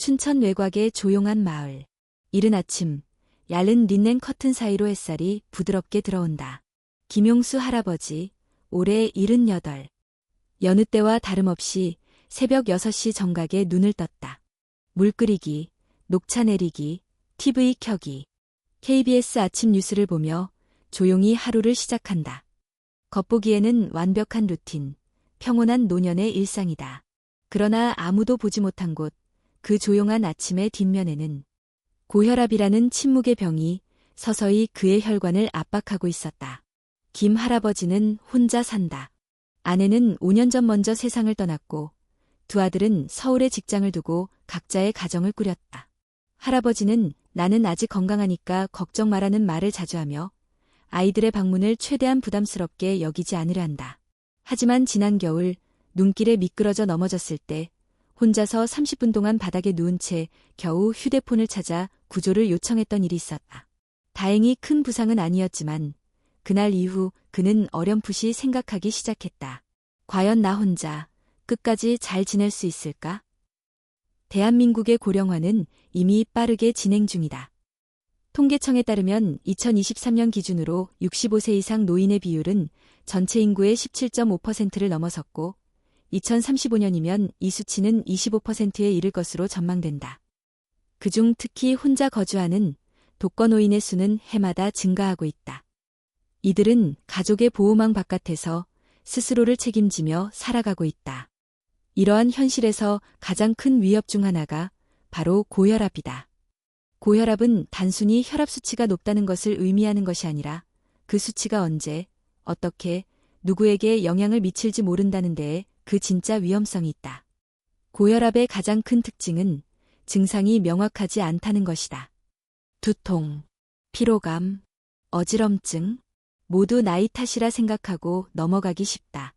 춘천 외곽의 조용한 마을. 이른 아침, 얇은 린넨 커튼 사이로 햇살이 부드럽게 들어온다. 김용수 할아버지, 올해 78. 여느 때와 다름없이 새벽 6시 정각에 눈을 떴다. 물 끓이기, 녹차 내리기, TV 켜기. KBS 아침 뉴스를 보며 조용히 하루를 시작한다. 겉보기에는 완벽한 루틴, 평온한 노년의 일상이다. 그러나 아무도 보지 못한 곳, 그 조용한 아침의 뒷면에는 고혈압이라는 침묵의 병이 서서히 그의 혈관을 압박하고 있었다. 김 할아버지는 혼자 산다. 아내는 5년 전 먼저 세상을 떠났고 두 아들은 서울에 직장을 두고 각자의 가정을 꾸렸다. 할아버지는 나는 아직 건강하니까 걱정 마라는 말을 자주 하며 아이들의 방문을 최대한 부담스럽게 여기지 않으려 한다. 하지만 지난 겨울 눈길에 미끄러져 넘어졌을 때 혼자서 30분 동안 바닥에 누운 채 겨우 휴대폰을 찾아 구조를 요청했던 일이 있었다. 다행히 큰 부상은 아니었지만 그날 이후 그는 어렴풋이 생각하기 시작했다. 과연 나 혼자 끝까지 잘 지낼 수 있을까? 대한민국의 고령화는 이미 빠르게 진행 중이다. 통계청에 따르면 2023년 기준으로 65세 이상 노인의 비율은 전체 인구의 17.5%를 넘어섰고 2035년이면 이 수치는 25%에 이를 것으로 전망된다. 그중 특히 혼자 거주하는 독거노인의 수는 해마다 증가하고 있다. 이들은 가족의 보호망 바깥에서 스스로를 책임지며 살아가고 있다. 이러한 현실에서 가장 큰 위협 중 하나가 바로 고혈압이다. 고혈압은 단순히 혈압 수치가 높다는 것을 의미하는 것이 아니라 그 수치가 언제, 어떻게, 누구에게 영향을 미칠지 모른다는 데에 그 진짜 위험성이 있다. 고혈압의 가장 큰 특징은 증상이 명확하지 않다는 것이다. 두통, 피로감, 어지럼증, 모두 나이 탓이라 생각하고 넘어가기 쉽다.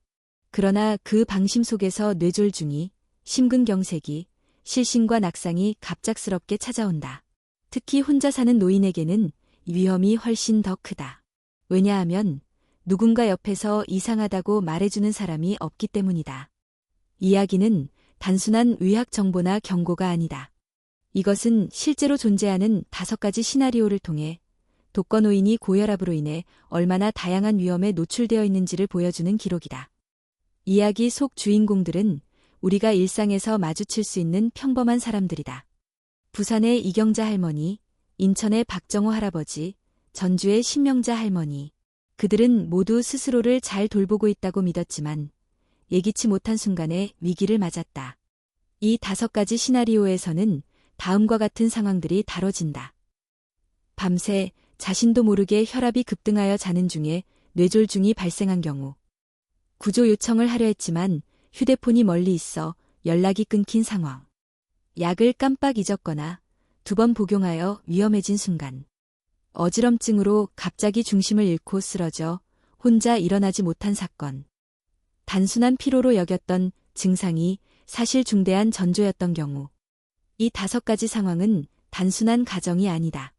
그러나 그 방심 속에서 뇌졸중이, 심근경색이, 실신과 낙상이 갑작스럽게 찾아온다. 특히 혼자 사는 노인에게는 위험이 훨씬 더 크다. 왜냐하면 누군가 옆에서 이상하다고 말해주는 사람이 없기 때문이다. 이야기는 단순한 의학 정보나 경고가 아니다. 이것은 실제로 존재하는 5가지 시나리오를 통해 독거노인이 고혈압으로 인해 얼마나 다양한 위험에 노출되어 있는지를 보여주는 기록이다. 이야기 속 주인공들은 우리가 일상에서 마주칠 수 있는 평범한 사람들이다. 부산의 이경자 할머니, 인천의 박정호 할아버지, 전주의 신명자 할머니. 그들은 모두 스스로를 잘 돌보고 있다고 믿었지만 예기치 못한 순간에 위기를 맞았다. 이 5가지 시나리오에서는 다음과 같은 상황들이 다뤄진다. 밤새 자신도 모르게 혈압이 급등하여 자는 중에 뇌졸중이 발생한 경우. 구조 요청을 하려 했지만 휴대폰이 멀리 있어 연락이 끊긴 상황. 약을 깜빡 잊었거나 2번 복용하여 위험해진 순간. 어지럼증으로 갑자기 중심을 잃고 쓰러져 혼자 일어나지 못한 사건. 단순한 피로로 여겼던 증상이 사실 중대한 전조였던 경우. 이 5가지 상황은 단순한 가정이 아니다.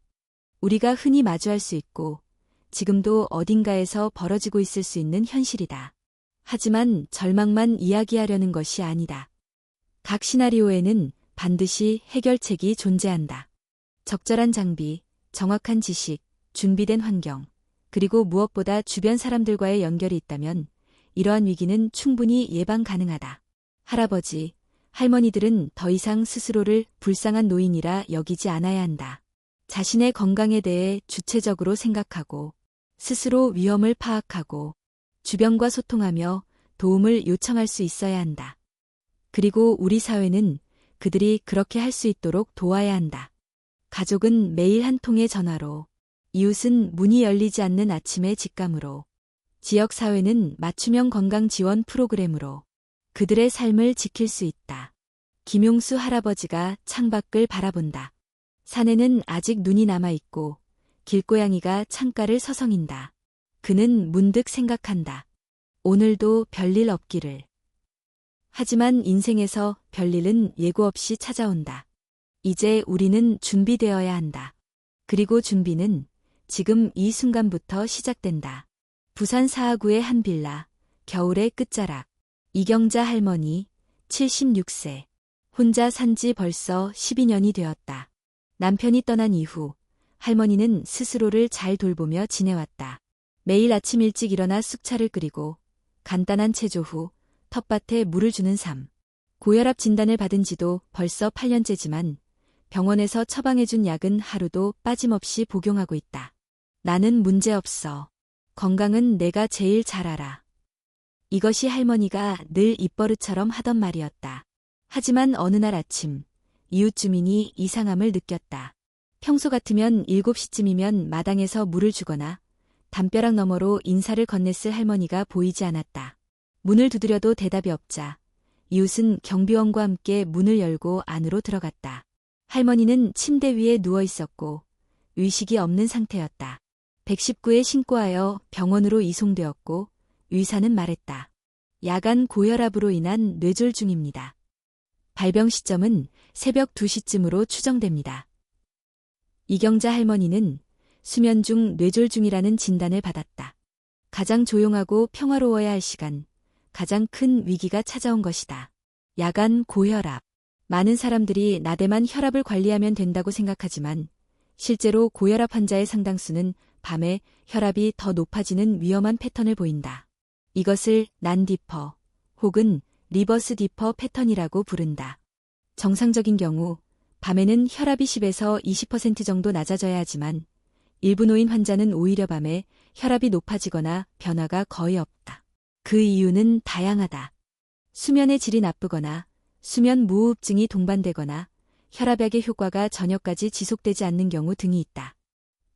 우리가 흔히 마주할 수 있고 지금도 어딘가에서 벌어지고 있을 수 있는 현실이다. 하지만 절망만 이야기하려는 것이 아니다. 각 시나리오에는 반드시 해결책이 존재한다. 적절한 장비, 정확한 지식, 준비된 환경, 그리고 무엇보다 주변 사람들과의 연결이 있다면 이러한 위기는 충분히 예방 가능하다. 할아버지, 할머니들은 더 이상 스스로를 불쌍한 노인이라 여기지 않아야 한다. 자신의 건강에 대해 주체적으로 생각하고 스스로 위험을 파악하고 주변과 소통하며 도움을 요청할 수 있어야 한다. 그리고 우리 사회는 그들이 그렇게 할 수 있도록 도와야 한다. 가족은 매일 한 통의 전화로, 이웃은 문이 열리지 않는 아침의 직감으로, 지역사회는 맞춤형 건강 지원 프로그램으로 그들의 삶을 지킬 수 있다. 김용수 할아버지가 창밖을 바라본다. 산에는 아직 눈이 남아있고 길고양이가 창가를 서성인다. 그는 문득 생각한다. 오늘도 별일 없기를. 하지만 인생에서 별일은 예고 없이 찾아온다. 이제 우리는 준비되어야 한다. 그리고 준비는 지금 이 순간부터 시작된다. 부산 사하구의 한 빌라, 겨울의 끝자락. 이경자 할머니, 76세. 혼자 산 지 벌써 12년이 되었다. 남편이 떠난 이후 할머니는 스스로를 잘 돌보며 지내왔다. 매일 아침 일찍 일어나 쑥차를 끓이고 간단한 체조 후 텃밭에 물을 주는 삶. 고혈압 진단을 받은 지도 벌써 8년째지만 병원에서 처방해준 약은 하루도 빠짐없이 복용하고 있다. 나는 문제없어. 건강은 내가 제일 잘 알아. 이것이 할머니가 늘 입버릇처럼 하던 말이었다. 하지만 어느 날 아침 이웃 주민이 이상함을 느꼈다. 평소 같으면 7시쯤이면 마당에서 물을 주거나 담벼락 너머로 인사를 건넸을 할머니가 보이지 않았다. 문을 두드려도 대답이 없자 이웃은 경비원과 함께 문을 열고 안으로 들어갔다. 할머니는 침대 위에 누워 있었고 의식이 없는 상태였다. 119에 신고하여 병원으로 이송되었고 의사는 말했다. 야간 고혈압으로 인한 뇌졸중입니다. 발병 시점은 새벽 2시쯤으로 추정됩니다. 이경자 할머니는 수면 중 뇌졸중이라는 진단을 받았다. 가장 조용하고 평화로워야 할 시간, 가장 큰 위기가 찾아온 것이다. 야간 고혈압. 많은 사람들이 나대만 혈압을 관리하면 된다고 생각하지만 실제로 고혈압 환자의 상당수는 밤에 혈압이 더 높아지는 위험한 패턴을 보인다. 이것을 난디퍼 혹은 리버스 디퍼 패턴이라고 부른다. 정상적인 경우 밤에는 혈압이 10에서 20% 정도 낮아져야 하지만 일부 노인 환자는 오히려 밤에 혈압이 높아지거나 변화가 거의 없다. 그 이유는 다양하다. 수면의 질이 나쁘거나 수면 무호흡증이 동반되거나 혈압약의 효과가 저녁까지 지속되지 않는 경우 등이 있다.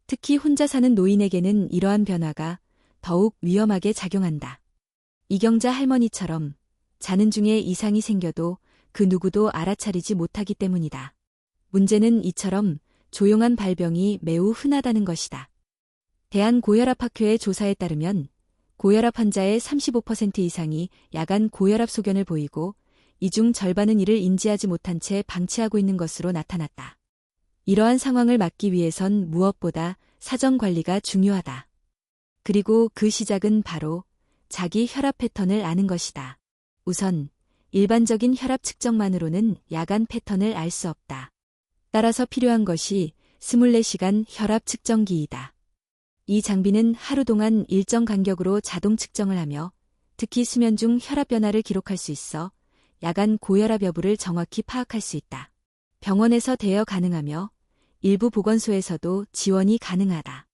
특히 혼자 사는 노인에게는 이러한 변화가 더욱 위험하게 작용한다. 이경자 할머니처럼 자는 중에 이상이 생겨도 그 누구도 알아차리지 못하기 때문이다. 문제는 이처럼 조용한 발병이 매우 흔하다는 것이다. 대한고혈압학회의 조사에 따르면 고혈압 환자의 35% 이상이 야간 고혈압 소견을 보이고 이 중 절반은 이를 인지하지 못한 채 방치하고 있는 것으로 나타났다. 이러한 상황을 막기 위해선 무엇보다 사전 관리가 중요하다. 그리고 그 시작은 바로 자기 혈압 패턴을 아는 것이다. 우선 일반적인 혈압 측정만으로는 야간 패턴을 알 수 없다. 따라서 필요한 것이 24시간 혈압 측정기이다. 이 장비는 하루 동안 일정 간격으로 자동 측정을 하며 특히 수면 중 혈압 변화를 기록할 수 있어 야간 고혈압 여부를 정확히 파악할 수 있다. 병원에서 대여 가능하며 일부 보건소에서도 지원이 가능하다.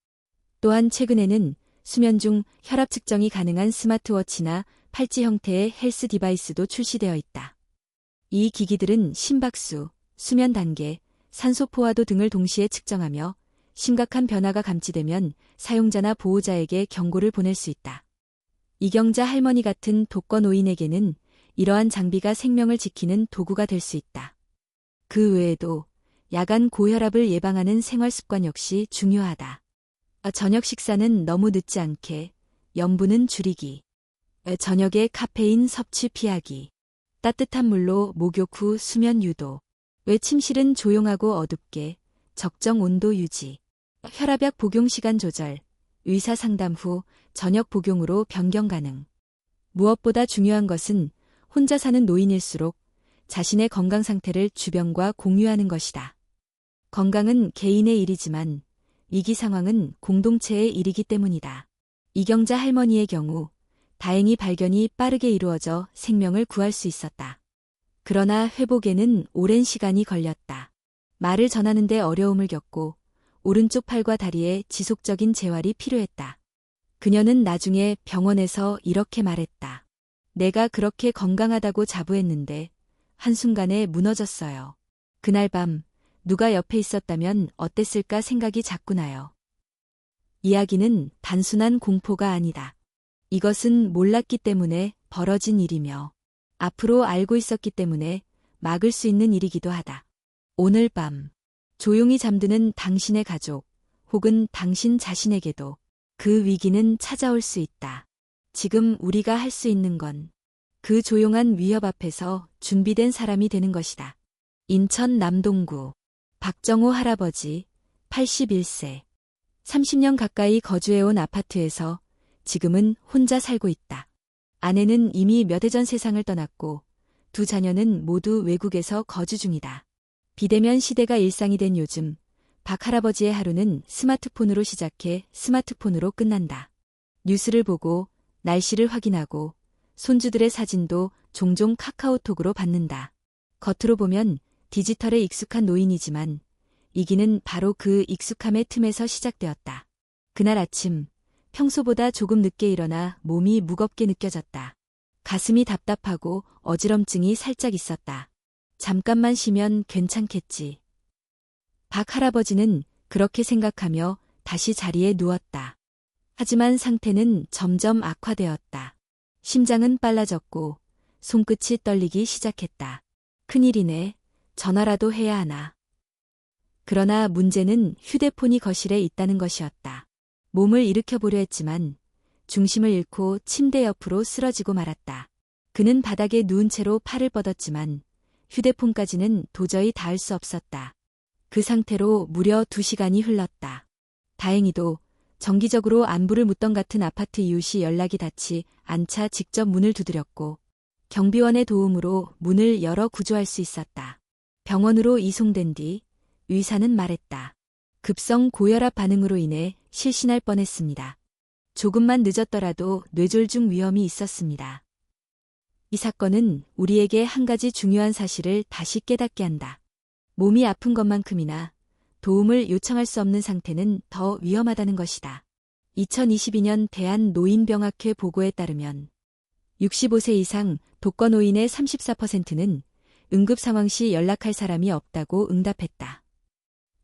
또한 최근에는 수면 중 혈압 측정이 가능한 스마트워치나 팔찌 형태의 헬스 디바이스도 출시되어 있다. 이 기기들은 심박수, 수면 단계, 산소 포화도 등을 동시에 측정하며 심각한 변화가 감지되면 사용자나 보호자에게 경고를 보낼 수 있다. 이경자 할머니 같은 독거 노인에게는 이러한 장비가 생명을 지키는 도구가 될 수 있다. 그 외에도 야간 고혈압을 예방하는 생활 습관 역시 중요하다. 저녁 식사는 너무 늦지 않게, 염분은 줄이기. 저녁에 카페인 섭취 피하기. 따뜻한 물로 목욕 후 수면 유도. 침실은 조용하고 어둡게, 적정 온도 유지. 혈압약 복용 시간 조절. 의사 상담 후 저녁 복용으로 변경 가능. 무엇보다 중요한 것은 혼자 사는 노인일수록 자신의 건강 상태를 주변과 공유하는 것이다. 건강은 개인의 일이지만 위기 상황은 공동체의 일이기 때문이다. 이경자 할머니의 경우 다행히 발견이 빠르게 이루어져 생명을 구할 수 있었다. 그러나 회복에는 오랜 시간이 걸렸다. 말을 전하는 데 어려움을 겪고 오른쪽 팔과 다리에 지속적인 재활이 필요했다. 그녀는 나중에 병원에서 이렇게 말했다. 내가 그렇게 건강하다고 자부했는데 한순간에 무너졌어요. 그날 밤 누가 옆에 있었다면 어땠을까 생각이 자꾸 나요. 이야기는 단순한 공포가 아니다. 이것은 몰랐기 때문에 벌어진 일이며 앞으로 알고 있었기 때문에 막을 수 있는 일이기도 하다. 오늘 밤 조용히 잠드는 당신의 가족 혹은 당신 자신에게도 그 위기는 찾아올 수 있다. 지금 우리가 할 수 있는 건 그 조용한 위협 앞에서 준비된 사람이 되는 것이다. 인천 남동구 박정호 할아버지 81세 30년 가까이 거주해온 아파트에서 지금은 혼자 살고 있다. 아내는 이미 몇 해 전 세상을 떠났고 두 자녀는 모두 외국에서 거주 중이다. 비대면 시대가 일상이 된 요즘, 박 할아버지의 하루는 스마트폰으로 시작해 스마트폰으로 끝난다. 뉴스를 보고 날씨를 확인하고 손주들의 사진도 종종 카카오톡으로 받는다. 겉으로 보면 디지털에 익숙한 노인이지만 이기는 바로 그 익숙함의 틈에서 시작되었다. 그날 아침, 평소보다 조금 늦게 일어나 몸이 무겁게 느껴졌다. 가슴이 답답하고 어지럼증이 살짝 있었다. 잠깐만 쉬면 괜찮겠지. 박 할아버지는 그렇게 생각하며 다시 자리에 누웠다. 하지만 상태는 점점 악화되었다. 심장은 빨라졌고 손끝이 떨리기 시작했다. 큰일이네. 전화라도 해야 하나. 그러나 문제는 휴대폰이 거실에 있다는 것이었다. 몸을 일으켜보려 했지만 중심을 잃고 침대 옆으로 쓰러지고 말았다. 그는 바닥에 누운 채로 팔을 뻗었지만 휴대폰까지는 도저히 닿을 수 없었다. 그 상태로 무려 2시간이 흘렀다. 다행히도 정기적으로 안부를 묻던 같은 아파트 이웃이 연락이 닿지 않자 직접 문을 두드렸고 경비원의 도움으로 문을 열어 구조할 수 있었다. 병원으로 이송된 뒤 의사는 말했다. 급성 고혈압 반응으로 인해 실신할 뻔했습니다. 조금만 늦었더라도 뇌졸중 위험이 있었습니다. 이 사건은 우리에게 한 가지 중요한 사실을 다시 깨닫게 한다. 몸이 아픈 것만큼이나 도움을 요청할 수 없는 상태는 더 위험하다는 것이다. 2022년 대한노인병학회 보고에 따르면 65세 이상 독거노인의 34%는 응급 상황 시 연락할 사람이 없다고 응답했다.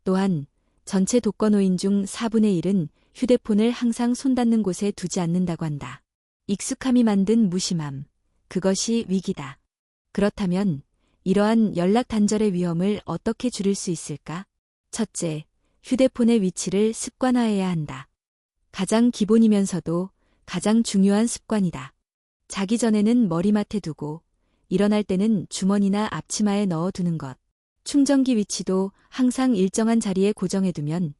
또한 전체 독거노인 중 4분의 1은 휴대폰을 항상 손 닿는 곳에 두지 않는다고 한다. 익숙함이 만든 무심함, 그것이 위기다. 그렇다면 이러한 연락 단절의 위험을 어떻게 줄일 수 있을까? 첫째, 휴대폰의 위치를 습관화해야 한다. 가장 기본이면서도 가장 중요한 습관이다. 자기 전에는 머리맡에 두고 일어날 때는 주머니나 앞치마에 넣어두는 것. 충전기 위치도 항상 일정한 자리에 고정해두면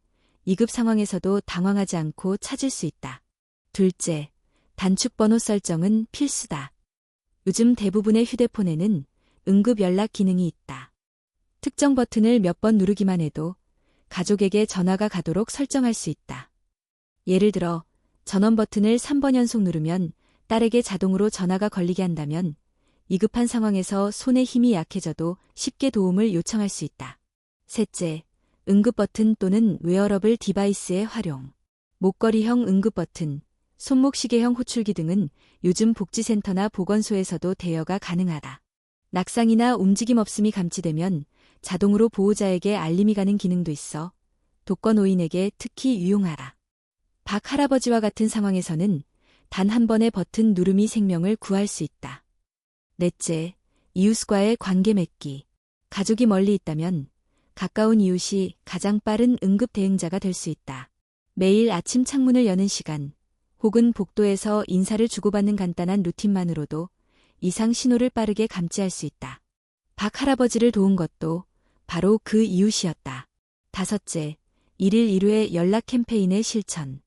위급 상황에서도 당황하지 않고 찾을 수 있다. 둘째, 단축번호 설정은 필수다. 요즘 대부분의 휴대폰에는 응급 연락 기능이 있다. 특정 버튼을 몇 번 누르기만 해도 가족에게 전화가 가도록 설정할 수 있다. 예를 들어 전원 버튼을 3번 연속 누르면 딸에게 자동으로 전화가 걸리게 한다면 위급한 상황에서 손의 힘이 약해져도 쉽게 도움을 요청할 수 있다. 셋째, 응급 버튼 또는 웨어러블 디바이스의 활용. 목걸이형 응급 버튼, 손목 시계형 호출기 등은 요즘 복지센터나 보건소에서도 대여가 가능하다. 낙상이나 움직임 없음이 감지되면 자동으로 보호자에게 알림이 가는 기능도 있어 독거노인에게 특히 유용하다. 박 할아버지와 같은 상황에서는 단 한 번의 버튼 누름이 생명을 구할 수 있다. 넷째, 이웃과의 관계 맺기. 가족이 멀리 있다면 가까운 이웃이 가장 빠른 응급 대응자가 될 수 있다. 매일 아침 창문을 여는 시간, 혹은 복도에서 인사를 주고받는 간단한 루틴만으로도 이상 신호를 빠르게 감지할 수 있다. 박 할아버지를 도운 것도 바로 그 이웃이었다. 다섯째, 1일 1회 연락 캠페인의 실천.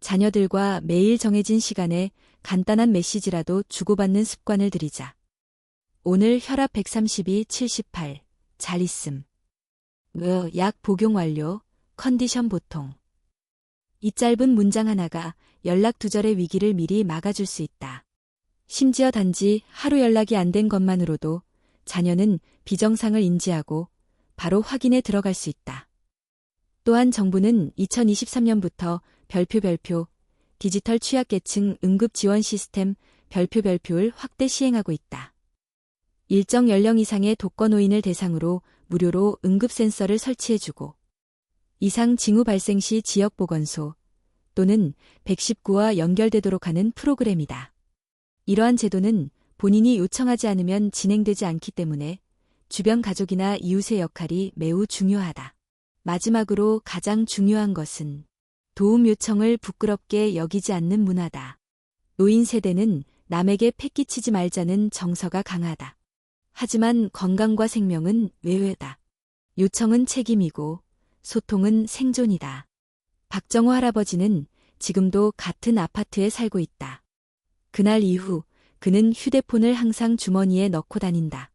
자녀들과 매일 정해진 시간에 간단한 메시지라도 주고받는 습관을 들이자. 오늘 혈압 132, 78. 잘 있음. 약 복용 완료. 컨디션 보통. 이 짧은 문장 하나가 연락 두절의 위기를 미리 막아줄 수 있다. 심지어 단지 하루 연락이 안 된 것만으로도 자녀는 비정상을 인지하고 바로 확인에 들어갈 수 있다. 또한 정부는 2023년부터 별표 디지털 취약계층 응급 지원 시스템 별표를 확대 시행하고 있다. 일정 연령 이상의 독거노인을 대상으로 무료로 응급 센서를 설치해주고 이상 징후 발생 시 지역보건소 또는 119와 연결되도록 하는 프로그램이다. 이러한 제도는 본인이 요청하지 않으면 진행되지 않기 때문에 주변 가족이나 이웃의 역할이 매우 중요하다. 마지막으로 가장 중요한 것은 도움 요청을 부끄럽게 여기지 않는 문화다. 노인 세대는 남에게 패기치지 말자는 정서가 강하다. 하지만 건강과 생명은 외회다. 요청은 책임이고 소통은 생존이다. 박정호 할아버지는 지금도 같은 아파트에 살고 있다. 그날 이후 그는 휴대폰을 항상 주머니에 넣고 다닌다.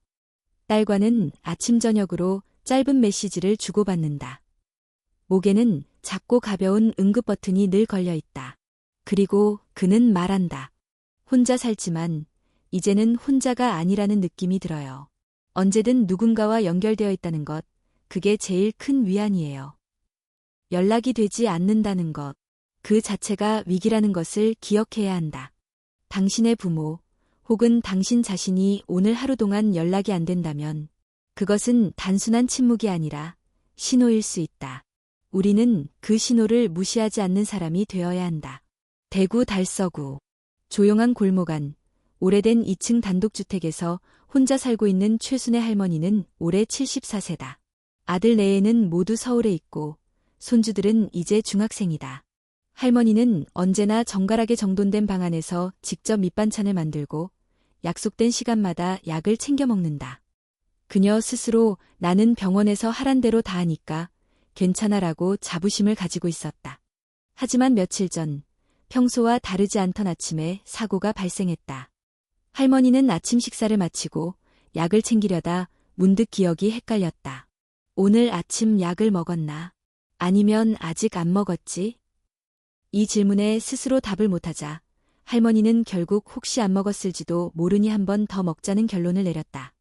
딸과는 아침 저녁으로 짧은 메시지를 주고받는다. 목에는 작고 가벼운 응급 버튼이 늘 걸려 있다. 그리고 그는 말한다. 혼자 살지만 이제는 혼자가 아니라는 느낌이 들어요. 언제든 누군가와 연결되어 있다는 것, 그게 제일 큰 위안이에요. 연락이 되지 않는다는 것, 그 자체가 위기라는 것을 기억해야 한다. 당신의 부모 혹은 당신 자신이 오늘 하루 동안 연락이 안 된다면 그것은 단순한 침묵이 아니라 신호일 수 있다. 우리는 그 신호를 무시하지 않는 사람이 되어야 한다. 대구 달서구 조용한 골목 안 오래된 2층 단독주택에서 혼자 살고 있는 최순애 할머니는 올해 74세다. 아들 내에는 모두 서울에 있고 손주들은 이제 중학생이다. 할머니는 언제나 정갈하게 정돈된 방 안에서 직접 밑반찬을 만들고 약속된 시간마다 약을 챙겨 먹는다. 그녀 스스로 나는 병원에서 하란 대로 다 하니까 괜찮아라고 자부심을 가지고 있었다. 하지만 며칠 전 평소와 다르지 않던 아침에 사고가 발생했다. 할머니는 아침 식사를 마치고 약을 챙기려다 문득 기억이 헷갈렸다. 오늘 아침 약을 먹었나? 아니면 아직 안 먹었지? 이 질문에 스스로 답을 못하자 할머니는 결국 혹시 안 먹었을지도 모르니 한 번 더 먹자는 결론을 내렸다.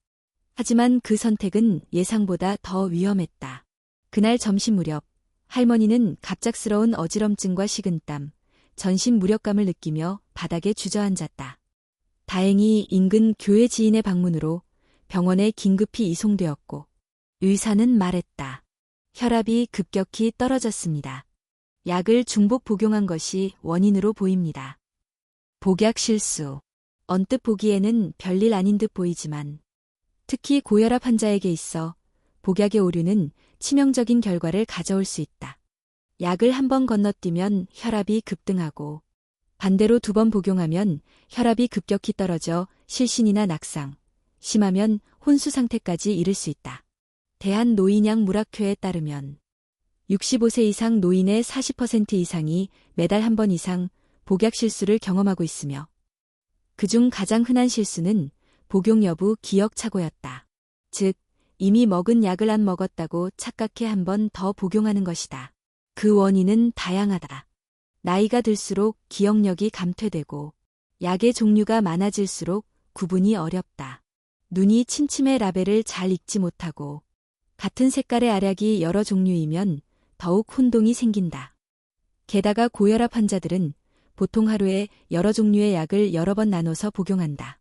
하지만 그 선택은 예상보다 더 위험했다. 그날 점심 무렵 할머니는 갑작스러운 어지럼증과 식은땀, 전신 무력감을 느끼며 바닥에 주저앉았다. 다행히 인근 교회 지인의 방문으로 병원에 긴급히 이송되었고 의사는 말했다. 혈압이 급격히 떨어졌습니다. 약을 중복 복용한 것이 원인으로 보입니다. 복약 실수. 언뜻 보기에는 별일 아닌 듯 보이지만 특히 고혈압 환자에게 있어 복약의 오류는 치명적인 결과를 가져올 수 있다. 약을 한 번 건너뛰면 혈압이 급등하고 반대로 2번 복용하면 혈압이 급격히 떨어져 실신이나 낙상, 심하면 혼수 상태까지 이를 수 있다. 대한노인약물학회에 따르면 65세 이상 노인의 40% 이상이 매달 한 번 이상 복약 실수를 경험하고 있으며 그중 가장 흔한 실수는 복용 여부 기억 착오였다. 즉, 이미 먹은 약을 안 먹었다고 착각해 한 번 더 복용하는 것이다. 그 원인은 다양하다. 나이가 들수록 기억력이 감퇴되고 약의 종류가 많아질수록 구분이 어렵다. 눈이 침침해 라벨을 잘 읽지 못하고 같은 색깔의 알약이 여러 종류이면 더욱 혼동이 생긴다. 게다가 고혈압 환자들은 보통 하루에 여러 종류의 약을 여러 번 나눠서 복용한다.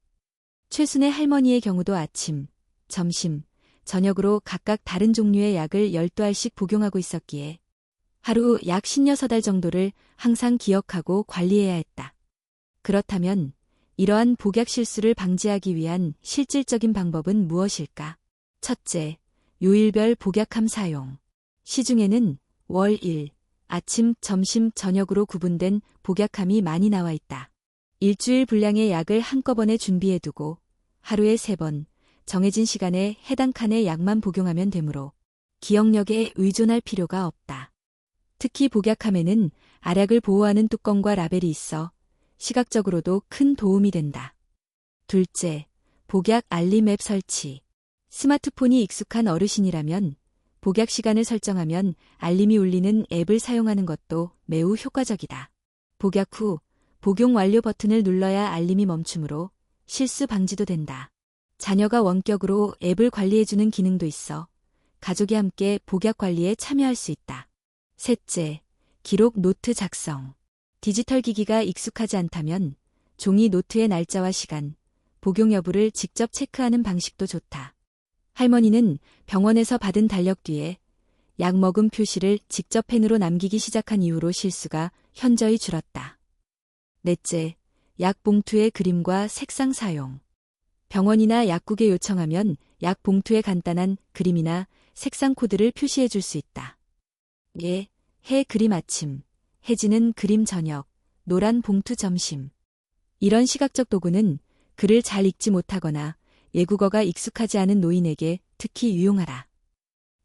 최순애 할머니의 경우도 아침, 점심, 저녁으로 각각 다른 종류의 약을 12알씩 복용하고 있었기에 하루 약 16알 정도를 항상 기억하고 관리해야 했다. 그렇다면 이러한 복약 실수를 방지하기 위한 실질적인 방법은 무엇일까? 첫째, 요일별 복약함 사용. 시중에는 월 1, 아침, 점심, 저녁으로 구분된 복약함이 많이 나와 있다. 일주일 분량의 약을 한꺼번에 준비해두고 하루에 3번, 정해진 시간에 해당 칸의 약만 복용하면 되므로 기억력에 의존할 필요가 없다. 특히 복약함에는 알약을 보호하는 뚜껑과 라벨이 있어 시각적으로도 큰 도움이 된다. 둘째, 복약 알림 앱 설치. 스마트폰이 익숙한 어르신이라면 복약 시간을 설정하면 알림이 울리는 앱을 사용하는 것도 매우 효과적이다. 복약 후 복용 완료 버튼을 눌러야 알림이 멈추므로 실수 방지도 된다. 자녀가 원격으로 앱을 관리해주는 기능도 있어 가족이 함께 복약 관리에 참여할 수 있다. 셋째, 기록 노트 작성. 디지털 기기가 익숙하지 않다면 종이 노트의 날짜와 시간, 복용 여부를 직접 체크하는 방식도 좋다. 할머니는 병원에서 받은 달력 뒤에 약 먹음 표시를 직접 펜으로 남기기 시작한 이후로 실수가 현저히 줄었다. 넷째, 약 봉투의 그림과 색상 사용. 병원이나 약국에 요청하면 약 봉투에 간단한 그림이나 색상 코드를 표시해 줄 수 있다. 예, 해 그림 아침, 해지는 그림 저녁, 노란 봉투 점심. 이런 시각적 도구는 글을 잘 읽지 못하거나 외국어가 익숙하지 않은 노인에게 특히 유용하다.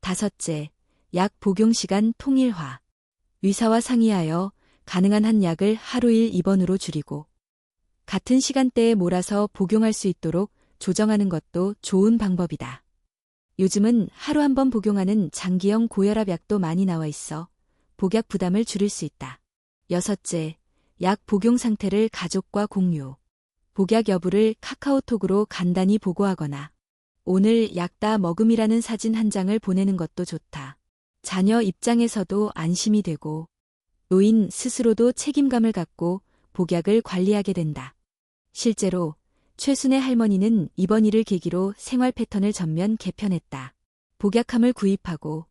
다섯째, 약 복용 시간 통일화. 의사와 상의하여 가능한 한 약을 하루 1, 2번으로 줄이고 같은 시간대에 몰아서 복용할 수 있도록 조정하는 것도 좋은 방법이다. 요즘은 하루 한 번 복용하는 장기형 고혈압 약도 많이 나와 있어 복약 부담을 줄일 수 있다. 여섯째, 약 복용 상태를 가족과 공유. 복약 여부를 카카오톡으로 간단히 보고하거나 오늘 약 다 먹음이라는 사진 한 장을 보내는 것도 좋다. 자녀 입장에서도 안심이 되고 노인 스스로도 책임감을 갖고 복약을 관리하게 된다. 실제로 최순의 할머니는 이번 일을 계기로 생활 패턴을 전면 개편했다. 복약함을 구입하고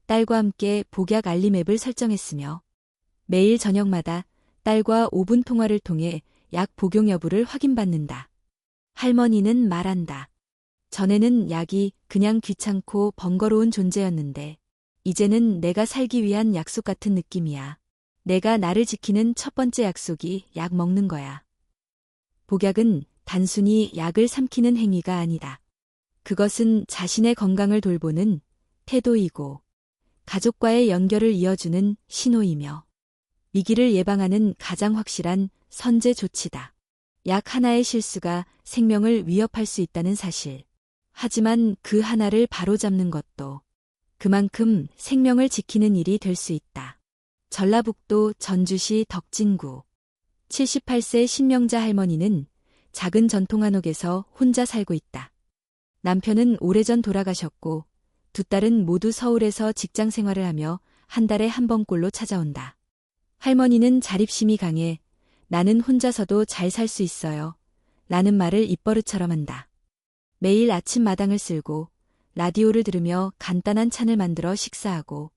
딸과 함께 복약 알림 앱을 설정했으며 매일 저녁마다 딸과 5분 통화를 통해 약 복용 여부를 확인받는다. 할머니는 말한다. 전에는 약이 그냥 귀찮고 번거로운 존재였는데 이제는 내가 살기 위한 약속 같은 느낌이야. 내가 나를 지키는 첫 번째 약속이 약 먹는 거야. 복약은 단순히 약을 삼키는 행위가 아니다. 그것은 자신의 건강을 돌보는 태도이고 가족과의 연결을 이어주는 신호이며 위기를 예방하는 가장 확실한 선제 조치다. 약 하나의 실수가 생명을 위협할 수 있다는 사실. 하지만 그 하나를 바로잡는 것도 그만큼 생명을 지키는 일이 될 수 있다. 전라북도 전주시 덕진구 78세 신명자 할머니는 작은 전통 한옥에서 혼자 살고 있다. 남편은 오래전 돌아가셨고 두 딸은 모두 서울에서 직장 생활을 하며 한 달에 한 번꼴로 찾아온다. 할머니는 자립심이 강해 나는 혼자서도 잘 살 수 있어요. 라는 말을 입버릇처럼 한다. 매일 아침 마당을 쓸고 라디오를 들으며 간단한 찬을 만들어 식사하고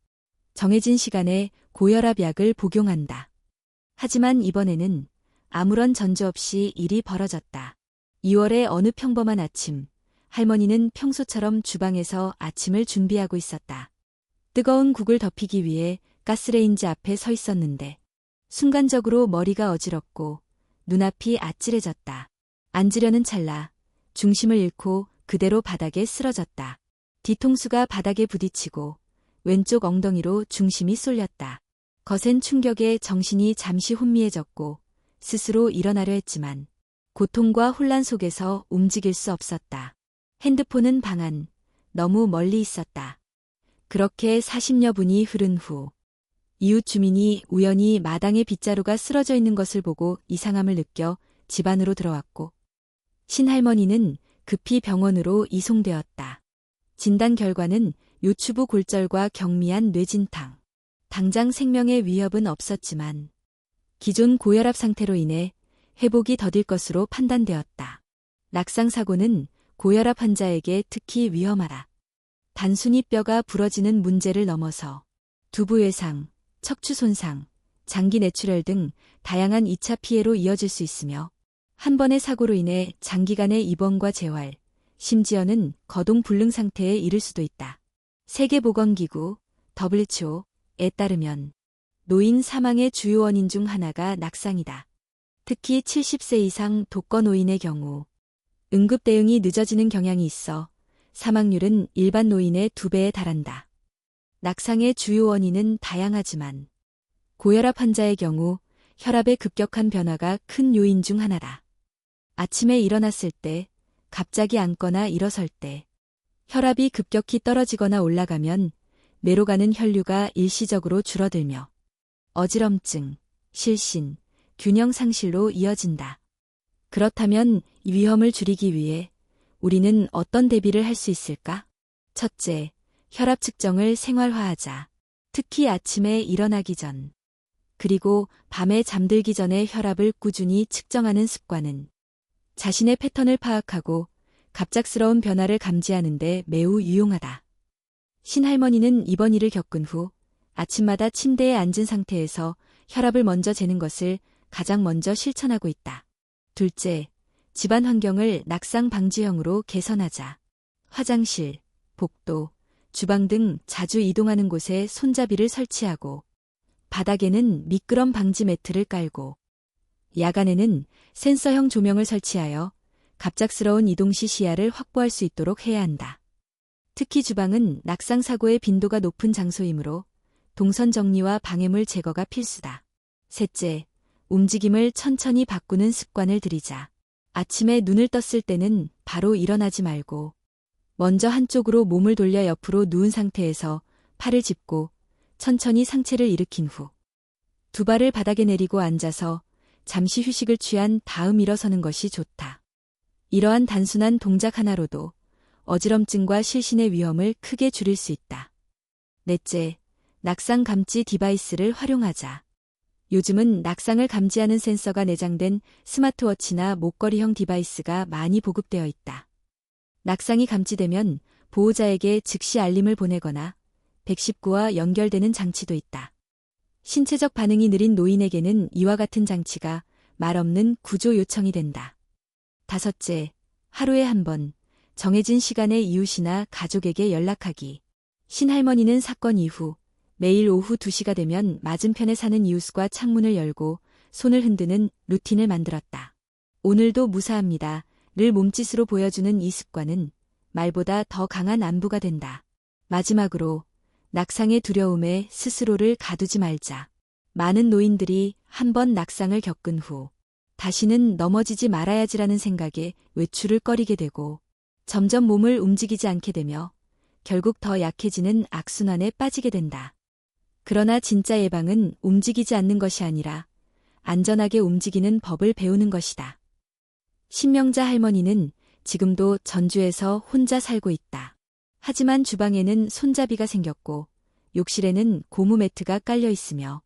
정해진 시간에 고혈압 약을 복용한다. 하지만 이번에는 아무런 전조 없이 일이 벌어졌다. 2월의 어느 평범한 아침, 할머니는 평소처럼 주방에서 아침을 준비하고 있었다. 뜨거운 국을 덮이기 위해 가스레인지 앞에 서 있었는데 순간적으로 머리가 어지럽고 눈앞이 아찔해졌다. 앉으려는 찰나 중심을 잃고 그대로 바닥에 쓰러졌다. 뒤통수가 바닥에 부딪히고 왼쪽 엉덩이로 중심이 쏠렸다. 거센 충격에 정신이 잠시 혼미해졌고 스스로 일어나려 했지만 고통과 혼란 속에서 움직일 수 없었다. 핸드폰은 방 안, 너무 멀리 있었다. 그렇게 40여 분이 흐른 후 이웃 주민이 우연히 마당에 빗자루가 쓰러져 있는 것을 보고 이상함을 느껴 집 안으로 들어왔고 신할머니는 급히 병원으로 이송되었다. 진단 결과는 요추부 골절과 경미한 뇌진탕. 당장 생명의 위협은 없었지만 기존 고혈압 상태로 인해 회복이 더딜 것으로 판단되었다. 낙상 사고는 고혈압 환자에게 특히 위험하다. 단순히 뼈가 부러지는 문제를 넘어서 두부 외상, 척추 손상, 장기 뇌출혈 등 다양한 2차 피해로 이어질 수 있으며 한 번의 사고로 인해 장기간의 입원과 재활, 심지어는 거동 불능 상태에 이를 수도 있다. 세계보건기구 WHO에 따르면 노인 사망의 주요 원인 중 하나가 낙상이다. 특히 70세 이상 독거 노인의 경우 응급 대응이 늦어지는 경향이 있어 사망률은 일반 노인의 2배에 달한다. 낙상의 주요 원인은 다양하지만 고혈압 환자의 경우 혈압의 급격한 변화가 큰 요인 중 하나다. 아침에 일어났을 때, 갑자기 앉거나 일어설 때, 혈압이 급격히 떨어지거나 올라가면 뇌로 가는 혈류가 일시적으로 줄어들며 어지럼증, 실신, 균형 상실로 이어진다. 그렇다면 이 위험을 줄이기 위해 우리는 어떤 대비를 할 수 있을까? 첫째, 혈압 측정을 생활화하자. 특히 아침에 일어나기 전, 그리고 밤에 잠들기 전에 혈압을 꾸준히 측정하는 습관은 자신의 패턴을 파악하고 갑작스러운 변화를 감지하는 데 매우 유용하다. 신할머니는 이번 일을 겪은 후 아침마다 침대에 앉은 상태에서 혈압을 먼저 재는 것을 가장 먼저 실천하고 있다. 둘째, 집안 환경을 낙상 방지형으로 개선하자. 화장실, 복도, 주방 등 자주 이동하는 곳에 손잡이를 설치하고 바닥에는 미끄럼 방지 매트를 깔고 야간에는 센서형 조명을 설치하여 갑작스러운 이동 시 시야를 확보할 수 있도록 해야 한다. 특히 주방은 낙상 사고의 빈도가 높은 장소이므로 동선 정리와 방해물 제거가 필수다. 셋째, 움직임을 천천히 바꾸는 습관을 들이자. 아침에 눈을 떴을 때는 바로 일어나지 말고 먼저 한쪽으로 몸을 돌려 옆으로 누운 상태에서 팔을 짚고 천천히 상체를 일으킨 후 두 발을 바닥에 내리고 앉아서 잠시 휴식을 취한 다음 일어서는 것이 좋다. 이러한 단순한 동작 하나로도 어지럼증과 실신의 위험을 크게 줄일 수 있다. 넷째, 낙상 감지 디바이스를 활용하자. 요즘은 낙상을 감지하는 센서가 내장된 스마트워치나 목걸이형 디바이스가 많이 보급되어 있다. 낙상이 감지되면 보호자에게 즉시 알림을 보내거나 119와 연결되는 장치도 있다. 신체적 반응이 느린 노인에게는 이와 같은 장치가 말 없는 구조 요청이 된다. 다섯째, 하루에 한 번 정해진 시간에 이웃이나 가족에게 연락하기. 신할머니는 사건 이후 매일 오후 2시가 되면 맞은편에 사는 이웃과 창문을 열고 손을 흔드는 루틴을 만들었다. 오늘도 무사합니다. 를 몸짓으로 보여주는 이 습관은 말보다 더 강한 안부가 된다. 마지막으로 낙상의 두려움에 스스로를 가두지 말자. 많은 노인들이 한 번 낙상을 겪은 후 다시는 넘어지지 말아야지라는 생각에 외출을 꺼리게 되고 점점 몸을 움직이지 않게 되며 결국 더 약해지는 악순환에 빠지게 된다. 그러나 진짜 예방은 움직이지 않는 것이 아니라 안전하게 움직이는 법을 배우는 것이다. 신명자 할머니는 지금도 전주에서 혼자 살고 있다. 하지만 주방에는 손잡이가 생겼고 욕실에는 고무 매트가 깔려 있으며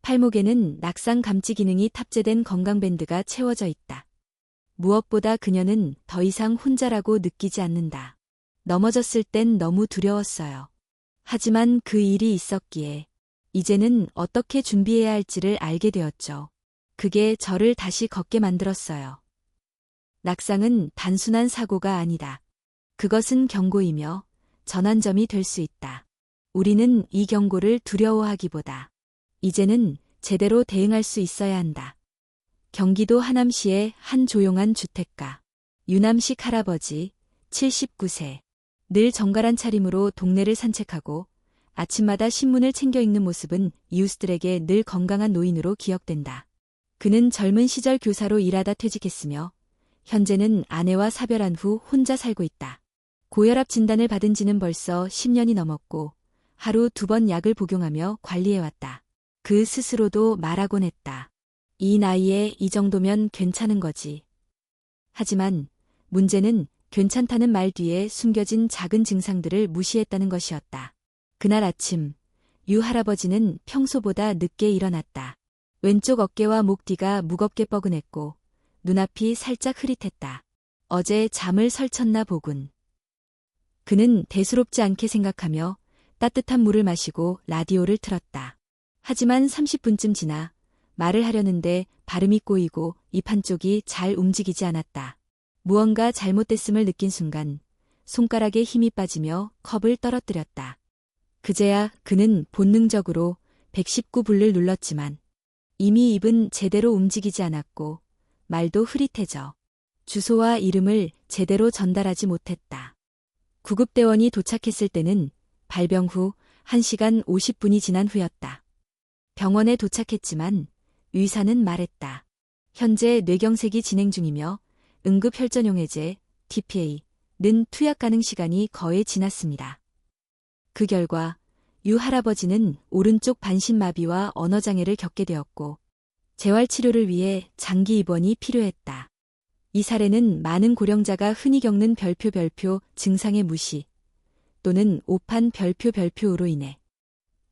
팔목에는 낙상 감지 기능이 탑재된 건강밴드가 채워져 있다. 무엇보다 그녀는 더 이상 혼자라고 느끼지 않는다. 넘어졌을 땐 너무 두려웠어요. 하지만 그 일이 있었기에 이제는 어떻게 준비해야 할지를 알게 되었죠. 그게 저를 다시 걷게 만들었어요. 낙상은 단순한 사고가 아니다. 그것은 경고이며 전환점이 될 수 있다. 우리는 이 경고를 두려워하기보다 이제는 제대로 대응할 수 있어야 한다. 경기도 하남시의 한 조용한 주택가. 유남식 할아버지, 79세. 늘 정갈한 차림으로 동네를 산책하고 아침마다 신문을 챙겨 읽는 모습은 이웃들에게 늘 건강한 노인으로 기억된다. 그는 젊은 시절 교사로 일하다 퇴직했으며 현재는 아내와 사별한 후 혼자 살고 있다. 고혈압 진단을 받은 지는 벌써 10년이 넘었고 하루 2번 약을 복용하며 관리해왔다. 그 스스로도 말하곤 했다. 이 나이에 이 정도면 괜찮은 거지. 하지만 문제는 괜찮다는 말 뒤에 숨겨진 작은 증상들을 무시했다는 것이었다. 그날 아침, 유 할아버지는 평소보다 늦게 일어났다. 왼쪽 어깨와 목 뒤가 무겁게 뻐근했고 눈앞이 살짝 흐릿했다. 어제 잠을 설쳤나 보군. 그는 대수롭지 않게 생각하며 따뜻한 물을 마시고 라디오를 틀었다. 하지만 30분쯤 지나 말을 하려는데 발음이 꼬이고 입 한쪽이 잘 움직이지 않았다. 무언가 잘못됐음을 느낀 순간 손가락에 힘이 빠지며 컵을 떨어뜨렸다. 그제야 그는 본능적으로 119불을 눌렀지만 이미 입은 제대로 움직이지 않았고 말도 흐릿해져 주소와 이름을 제대로 전달하지 못했다. 구급대원이 도착했을 때는 발병 후 1시간 50분이 지난 후였다. 병원에 도착했지만 의사는 말했다. 현재 뇌경색이 진행 중이며 응급혈전용해제, TPA는 투약 가능 시간이 거의 지났습니다. 그 결과 유 할아버지는 오른쪽 반신마비와 언어장애를 겪게 되었고 재활치료를 위해 장기 입원이 필요했다. 이 사례는 많은 고령자가 흔히 겪는 별표 증상의 무시 또는 오판 별표로 인해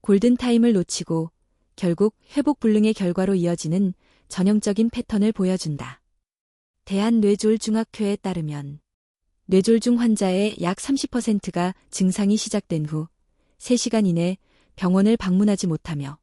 골든타임을 놓치고 결국 회복 불능의 결과로 이어지는 전형적인 패턴을 보여준다. 대한뇌졸중학회에 따르면 뇌졸중 환자의 약 30%가 증상이 시작된 후 3시간 이내 병원을 방문하지 못하며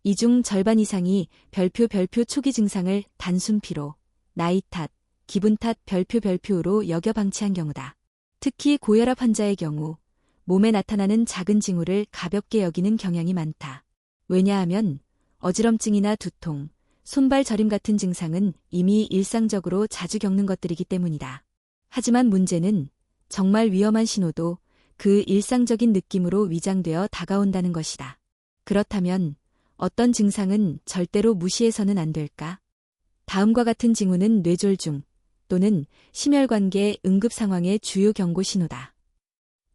이 중 절반 이상이 별표 초기 증상을 단순 피로, 나이 탓, 기분 탓 별표로 여겨 방치한 경우다. 특히 고혈압 환자의 경우 몸에 나타나는 작은 징후를 가볍게 여기는 경향이 많다. 왜냐하면 어지럼증이나 두통, 손발 저림 같은 증상은 이미 일상적으로 자주 겪는 것들이기 때문이다. 하지만 문제는 정말 위험한 신호도 그 일상적인 느낌으로 위장되어 다가온다는 것이다. 그렇다면 어떤 증상은 절대로 무시해서는 안 될까? 다음과 같은 징후는 뇌졸중 또는 심혈관계 응급 상황의 주요 경고 신호다.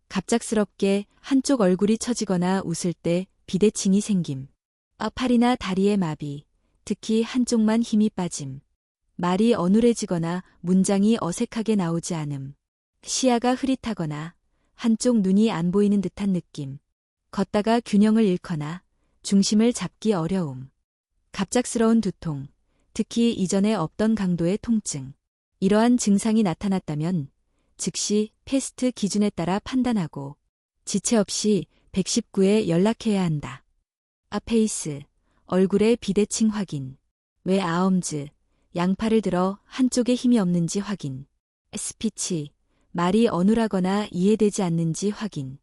갑작스럽게 한쪽 얼굴이 처지거나 웃을 때 비대칭이 생김. 팔이나 다리의 마비, 특히 한쪽만 힘이 빠짐. 말이 어눌해지거나 문장이 어색하게 나오지 않음. 시야가 흐릿하거나 한쪽 눈이 안 보이는 듯한 느낌. 걷다가 균형을 잃거나 중심을 잡기 어려움. 갑작스러운 두통, 특히 이전에 없던 강도의 통증. 이러한 증상이 나타났다면 즉시 패스트 기준에 따라 판단하고 지체 없이 119에 연락해야 한다. 페이스, 얼굴의 비대칭 확인. 뇌아엄즈, 양팔을 들어 한쪽에 힘이 없는지 확인. 스피치, 말이 어눌하거나 이해되지 않는지 확인.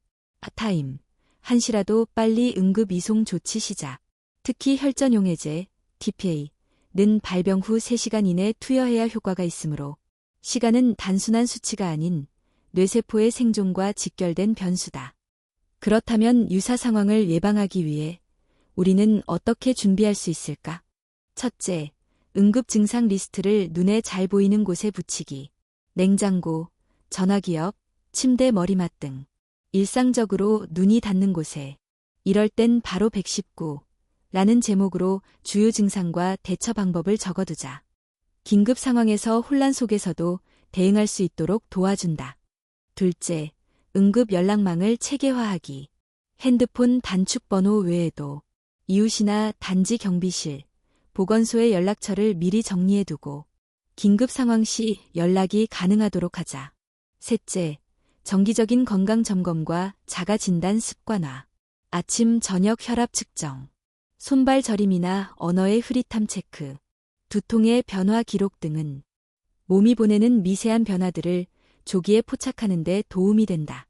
타임, 한시라도 빨리 응급 이송 조치 시작. 특히 혈전용해제, TPA는 발병 후 3시간 이내 투여해야 효과가 있으므로 시간은 단순한 수치가 아닌 뇌세포의 생존과 직결된 변수다. 그렇다면 유사 상황을 예방하기 위해 우리는 어떻게 준비할 수 있을까? 첫째, 응급 증상 리스트를 눈에 잘 보이는 곳에 붙이기. 냉장고, 전화기 옆, 침대 머리맡 등. 일상적으로 눈이 닿는 곳에. 이럴 땐 바로 119라는 제목으로 주요 증상과 대처 방법을 적어두자. 긴급 상황에서 혼란 속에서도 대응할 수 있도록 도와준다. 둘째, 응급 연락망을 체계화하기. 핸드폰 단축번호 외에도 이웃이나 단지 경비실, 보건소의 연락처를 미리 정리해두고 긴급 상황 시 연락이 가능하도록 하자. 셋째, 정기적인 건강 점검과 자가 진단 습관화. 아침, 저녁 혈압 측정, 손발 저림이나 언어의 흐릿함 체크, 두통의 변화 기록 등은 몸이 보내는 미세한 변화들을 조기에 포착하는 데 도움이 된다.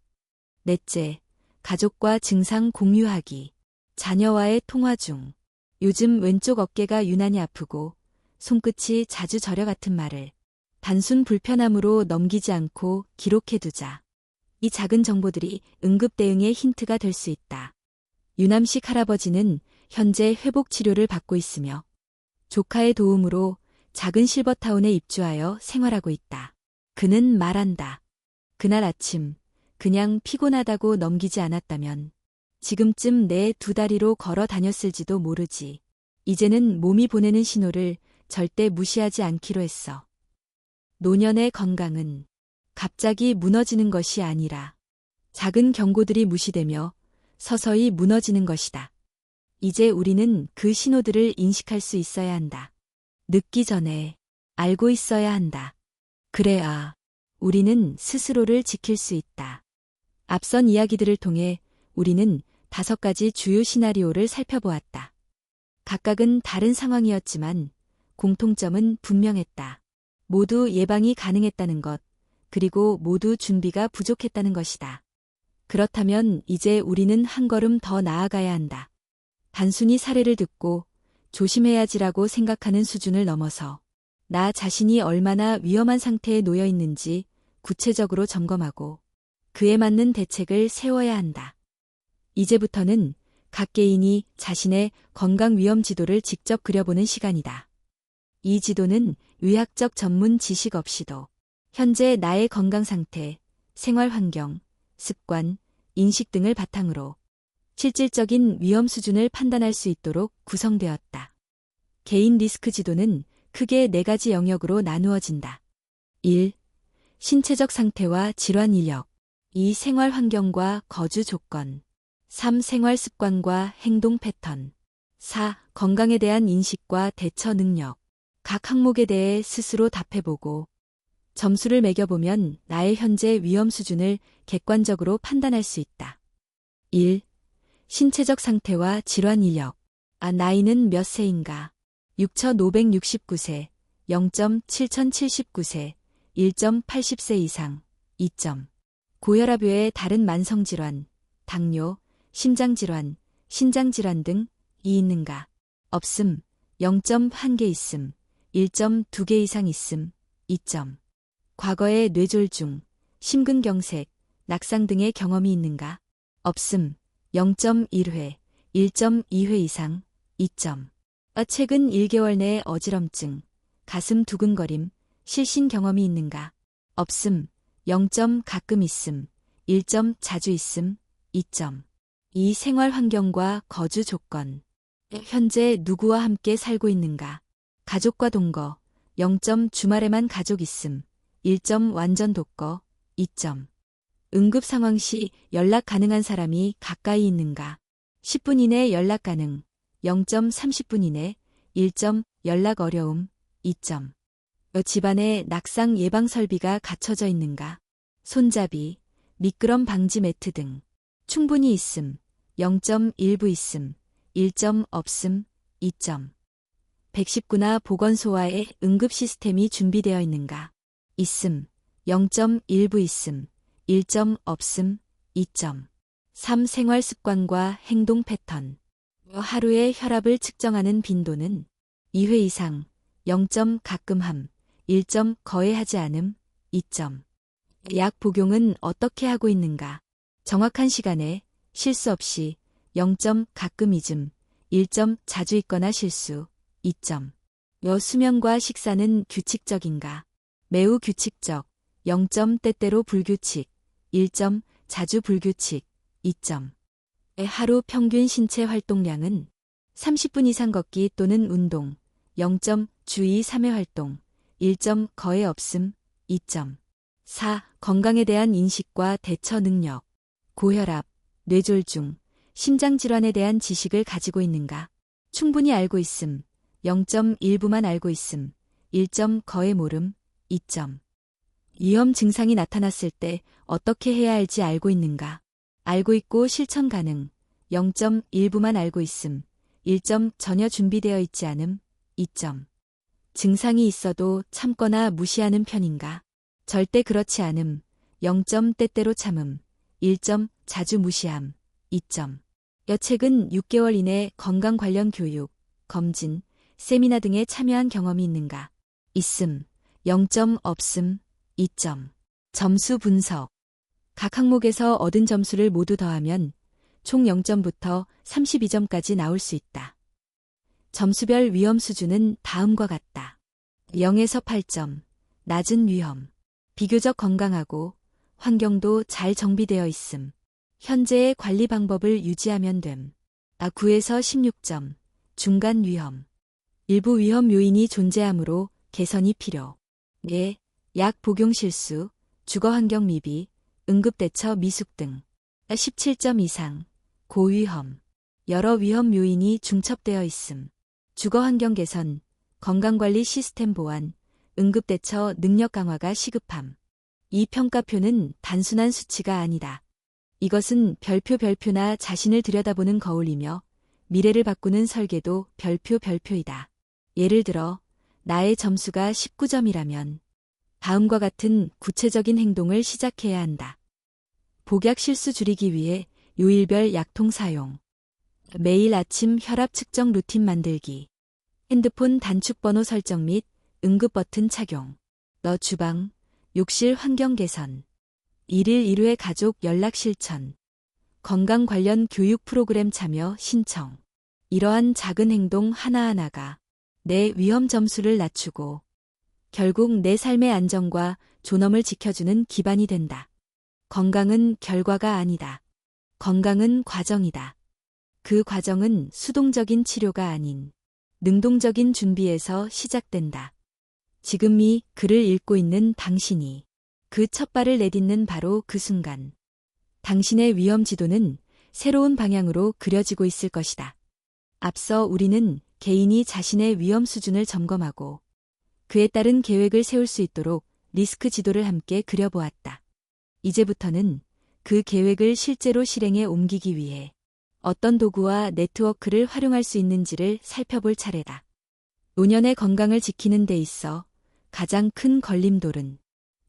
넷째, 가족과 증상 공유하기. 자녀와의 통화 중 요즘 왼쪽 어깨가 유난히 아프고 손끝이 자주 저려 같은 말을 단순 불편함으로 넘기지 않고 기록해두자. 이 작은 정보들이 응급 대응의 힌트가 될 수 있다. 유남식 할아버지는 현재 회복 치료를 받고 있으며 조카의 도움으로 작은 실버타운에 입주하여 생활하고 있다. 그는 말한다. 그날 아침 그냥 피곤하다고 넘기지 않았다면 지금쯤 내 2다리로 걸어 다녔을지도 모르지. 이제는 몸이 보내는 신호를 절대 무시하지 않기로 했어. 노년의 건강은 갑자기 무너지는 것이 아니라 작은 경고들이 무시되며 서서히 무너지는 것이다. 이제 우리는 그 신호들을 인식할 수 있어야 한다. 늦기 전에 알고 있어야 한다. 그래야 우리는 스스로를 지킬 수 있다. 앞선 이야기들을 통해 우리는 5가지 주요 시나리오를 살펴보았다. 각각은 다른 상황이었지만 공통점은 분명했다. 모두 예방이 가능했다는 것, 그리고 모두 준비가 부족했다는 것이다. 그렇다면 이제 우리는 한 걸음 더 나아가야 한다. 단순히 사례를 듣고 조심해야지라고 생각하는 수준을 넘어서 나 자신이 얼마나 위험한 상태에 놓여 있는지 구체적으로 점검하고 그에 맞는 대책을 세워야 한다. 이제부터는 각 개인이 자신의 건강 위험 지도를 직접 그려보는 시간이다. 이 지도는 의학적 전문 지식 없이도 현재 나의 건강 상태, 생활 환경, 습관, 인식 등을 바탕으로 실질적인 위험 수준을 판단할 수 있도록 구성되었다. 개인 리스크 지도는 크게 4가지 영역으로 나누어진다. 1. 신체적 상태와 질환 이력. 2. 생활 환경과 거주 조건. 3. 생활 습관과 행동 패턴. 4. 건강에 대한 인식과 대처 능력. 각 항목에 대해 스스로 답해보고 점수를 매겨보면 나의 현재 위험 수준을 객관적으로 판단할 수 있다. 1. 신체적 상태와 질환 이력. 나이는 몇 세인가? 6,569세, 0.7079세, 1.80세 이상, 2점. 고혈압 외에 다른 만성질환, 당뇨, 심장질환, 신장질환 등이 있는가? 없음, 0.1개 있음, 1.2개 이상 있음, 2점. 과거에 뇌졸중, 심근경색, 낙상 등의 경험이 있는가? 없음, 0.1회, 1.2회 이상, 2점. 최근 1개월 내 어지럼증, 가슴 두근거림, 실신 경험이 있는가? 없음. 0점 가끔 있음. 1점 자주 있음. 2점. 이 생활 환경과 거주 조건. 현재 누구와 함께 살고 있는가? 가족과 동거. 0점 주말에만 가족 있음. 1점 완전 독거. 2점. 응급 상황 시 연락 가능한 사람이 가까이 있는가? 10분 이내 연락 가능. 0점 30분 이내. 1점 연락 어려움. 2점. 집안에 낙상 예방 설비가 갖춰져 있는가? 손잡이, 미끄럼 방지 매트 등. 충분히 있음. 0점 일부 있음. 1점 없음. 2점. 119나 보건소와의 응급 시스템이 준비되어 있는가? 있음. 0점 일부 있음. 1점 없음. 2점. 3. 생활 습관과 행동 패턴. 하루의 혈압을 측정하는 빈도는 2회 이상. 0점 가끔 함. 1점 거의 하지 않음. 2점. 약 복용은 어떻게 하고 있는가? 정확한 시간에 실수 없이. 0점 가끔 잊음. 1점 자주 있거나 실수. 2점. 수면과 식사는 규칙적인가? 매우 규칙적. 0점 때때로 불규칙. 1점 자주 불규칙. 2점. 하루 평균 신체 활동량은 30분 이상 걷기 또는 운동. 0점 주 2, 3회 활동. 1점 거의 없음. 2점. 4. 건강에 대한 인식과 대처 능력. 고혈압, 뇌졸중, 심장질환에 대한 지식을 가지고 있는가? 충분히 알고 있음. 0점 일부만 알고 있음. 1점 거의 모름. 2점. 위험 증상이 나타났을 때 어떻게 해야 할지 알고 있는가? 알고 있고 실천 가능. 0점 일부만 알고 있음. 1점 전혀 준비되어 있지 않음. 2점. 증상이 있어도 참거나 무시하는 편인가? 절대 그렇지 않음. 0점 때때로 참음. 1점 자주 무시함. 2점. 최근 6개월 이내 건강 관련 교육, 검진, 세미나 등에 참여한 경험이 있는가? 있음. 0점 없음. 2점. 점수 분석. 각 항목에서 얻은 점수를 모두 더하면 총 0점부터 32점까지 나올 수 있다. 점수별 위험 수준은 다음과 같다. 0에서 8점. 낮은 위험. 비교적 건강하고 환경도 잘 정비되어 있음. 현재의 관리 방법을 유지하면 됨. 9에서 16점. 중간 위험. 일부 위험 요인이 존재하므로 개선이 필요. 약 복용 실수, 주거 환경 미비, 응급대처 미숙 등. 17점 이상. 고위험. 여러 위험 요인이 중첩되어 있음. 주거 환경 개선, 건강관리 시스템 보완, 응급대처 능력 강화가 시급함. 이 평가표는 단순한 수치가 아니다. 이것은 별표나 자신을 들여다보는 거울이며 미래를 바꾸는 설계도 별표이다. 예를 들어 나의 점수가 19점이라면 다음과 같은 구체적인 행동을 시작해야 한다. 복약 실수 줄이기 위해 요일별 약통 사용. 매일 아침 혈압 측정 루틴 만들기. 핸드폰 단축번호 설정 및 응급 버튼 착용. 너 주방, 욕실 환경 개선. 1일 1회 가족 연락 실천. 건강 관련 교육 프로그램 참여 신청. 이러한 작은 행동 하나하나가 내 위험 점수를 낮추고 결국 내 삶의 안정과 존엄을 지켜주는 기반이 된다. 건강은 결과가 아니다. 건강은 과정이다. 그 과정은 수동적인 치료가 아닌 능동적인 준비에서 시작된다. 지금 이 글을 읽고 있는 당신이 그 첫 발을 내딛는 바로 그 순간, 당신의 위험 지도는 새로운 방향으로 그려지고 있을 것이다. 앞서 우리는 개인이 자신의 위험 수준을 점검하고 그에 따른 계획을 세울 수 있도록 리스크 지도를 함께 그려보았다. 이제부터는 그 계획을 실제로 실행에 옮기기 위해 어떤 도구와 네트워크를 활용할 수 있는지를 살펴볼 차례다. 노년의 건강을 지키는 데 있어 가장 큰 걸림돌은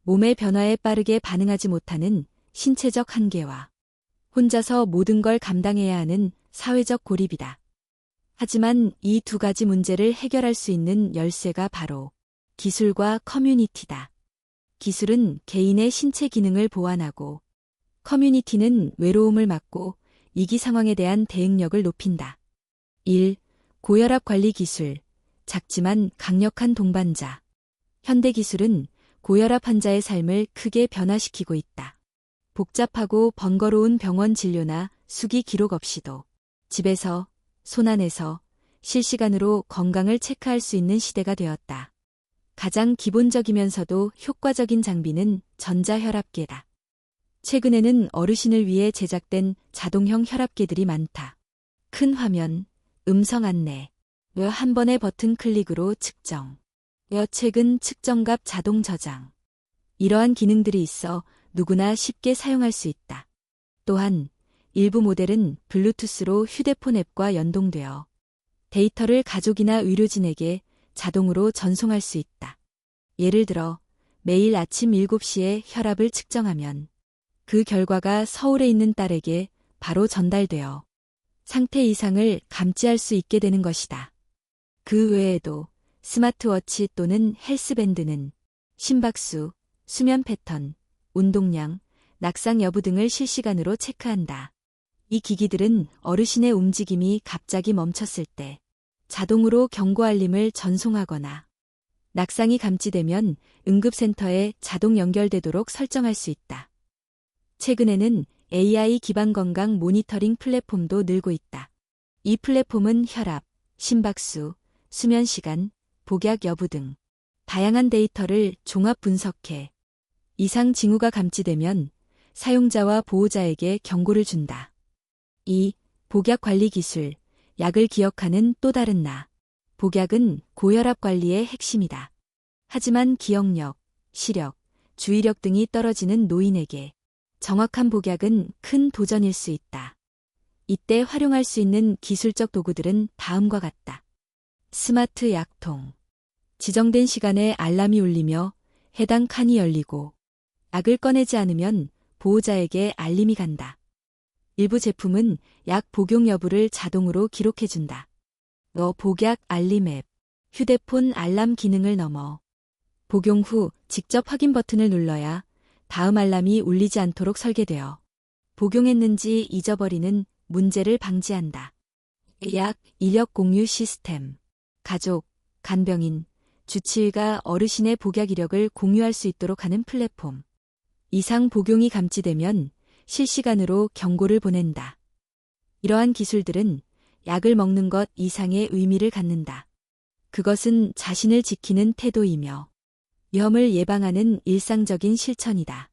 몸의 변화에 빠르게 반응하지 못하는 신체적 한계와 혼자서 모든 걸 감당해야 하는 사회적 고립이다. 하지만 이 두 가지 문제를 해결할 수 있는 열쇠가 바로 기술과 커뮤니티다. 기술은 개인의 신체 기능을 보완하고 커뮤니티는 외로움을 막고 위기 상황에 대한 대응력을 높인다. 1. 고혈압 관리 기술, 작지만 강력한 동반자. 현대 기술은 고혈압 환자의 삶을 크게 변화시키고 있다. 복잡하고 번거로운 병원 진료나 수기 기록 없이도 집에서, 손안에서 실시간으로 건강을 체크할 수 있는 시대가 되었다. 가장 기본적이면서도 효과적인 장비는 전자혈압계다. 최근에는 어르신을 위해 제작된 자동형 혈압계들이 많다. 큰 화면, 음성 안내, 한 번의 버튼 클릭으로 측정, 최근 측정값 자동 저장. 이러한 기능들이 있어 누구나 쉽게 사용할 수 있다. 또한 일부 모델은 블루투스로 휴대폰 앱과 연동되어 데이터를 가족이나 의료진에게 자동으로 전송할 수 있다. 예를 들어 매일 아침 7시에 혈압을 측정하면 그 결과가 서울에 있는 딸에게 바로 전달되어 상태 이상을 감지할 수 있게 되는 것이다. 그 외에도 스마트워치 또는 헬스밴드는 심박수, 수면 패턴, 운동량, 낙상 여부 등을 실시간으로 체크한다. 이 기기들은 어르신의 움직임이 갑자기 멈췄을 때 자동으로 경고 알림을 전송하거나 낙상이 감지되면 응급센터에 자동 연결되도록 설정할 수 있다. 최근에는 AI 기반 건강 모니터링 플랫폼도 늘고 있다. 이 플랫폼은 혈압, 심박수, 수면 시간, 복약 여부 등 다양한 데이터를 종합 분석해 이상 징후가 감지되면 사용자와 보호자에게 경고를 준다. 이 복약 관리 기술, 약을 기억하는 또 다른 나. 복약은 고혈압 관리의 핵심이다. 하지만 기억력, 시력, 주의력 등이 떨어지는 노인에게 정확한 복약은 큰 도전일 수 있다. 이때 활용할 수 있는 기술적 도구들은 다음과 같다. 스마트 약통. 지정된 시간에 알람이 울리며 해당 칸이 열리고 약을 꺼내지 않으면 보호자에게 알림이 간다. 일부 제품은 약 복용 여부를 자동으로 기록해준다. 복약 알림 앱, 휴대폰 알람 기능을 넘어 복용 후 직접 확인 버튼을 눌러야 다음 알람이 울리지 않도록 설계되어 복용했는지 잊어버리는 문제를 방지한다. 약 이력 공유 시스템. 가족, 간병인, 주치의가 어르신의 복약 이력을 공유할 수 있도록 하는 플랫폼. 이상 복용이 감지되면 실시간으로 경고를 보낸다. 이러한 기술들은 약을 먹는 것 이상의 의미를 갖는다. 그것은 자신을 지키는 태도이며 위험을 예방하는 일상적인 실천이다.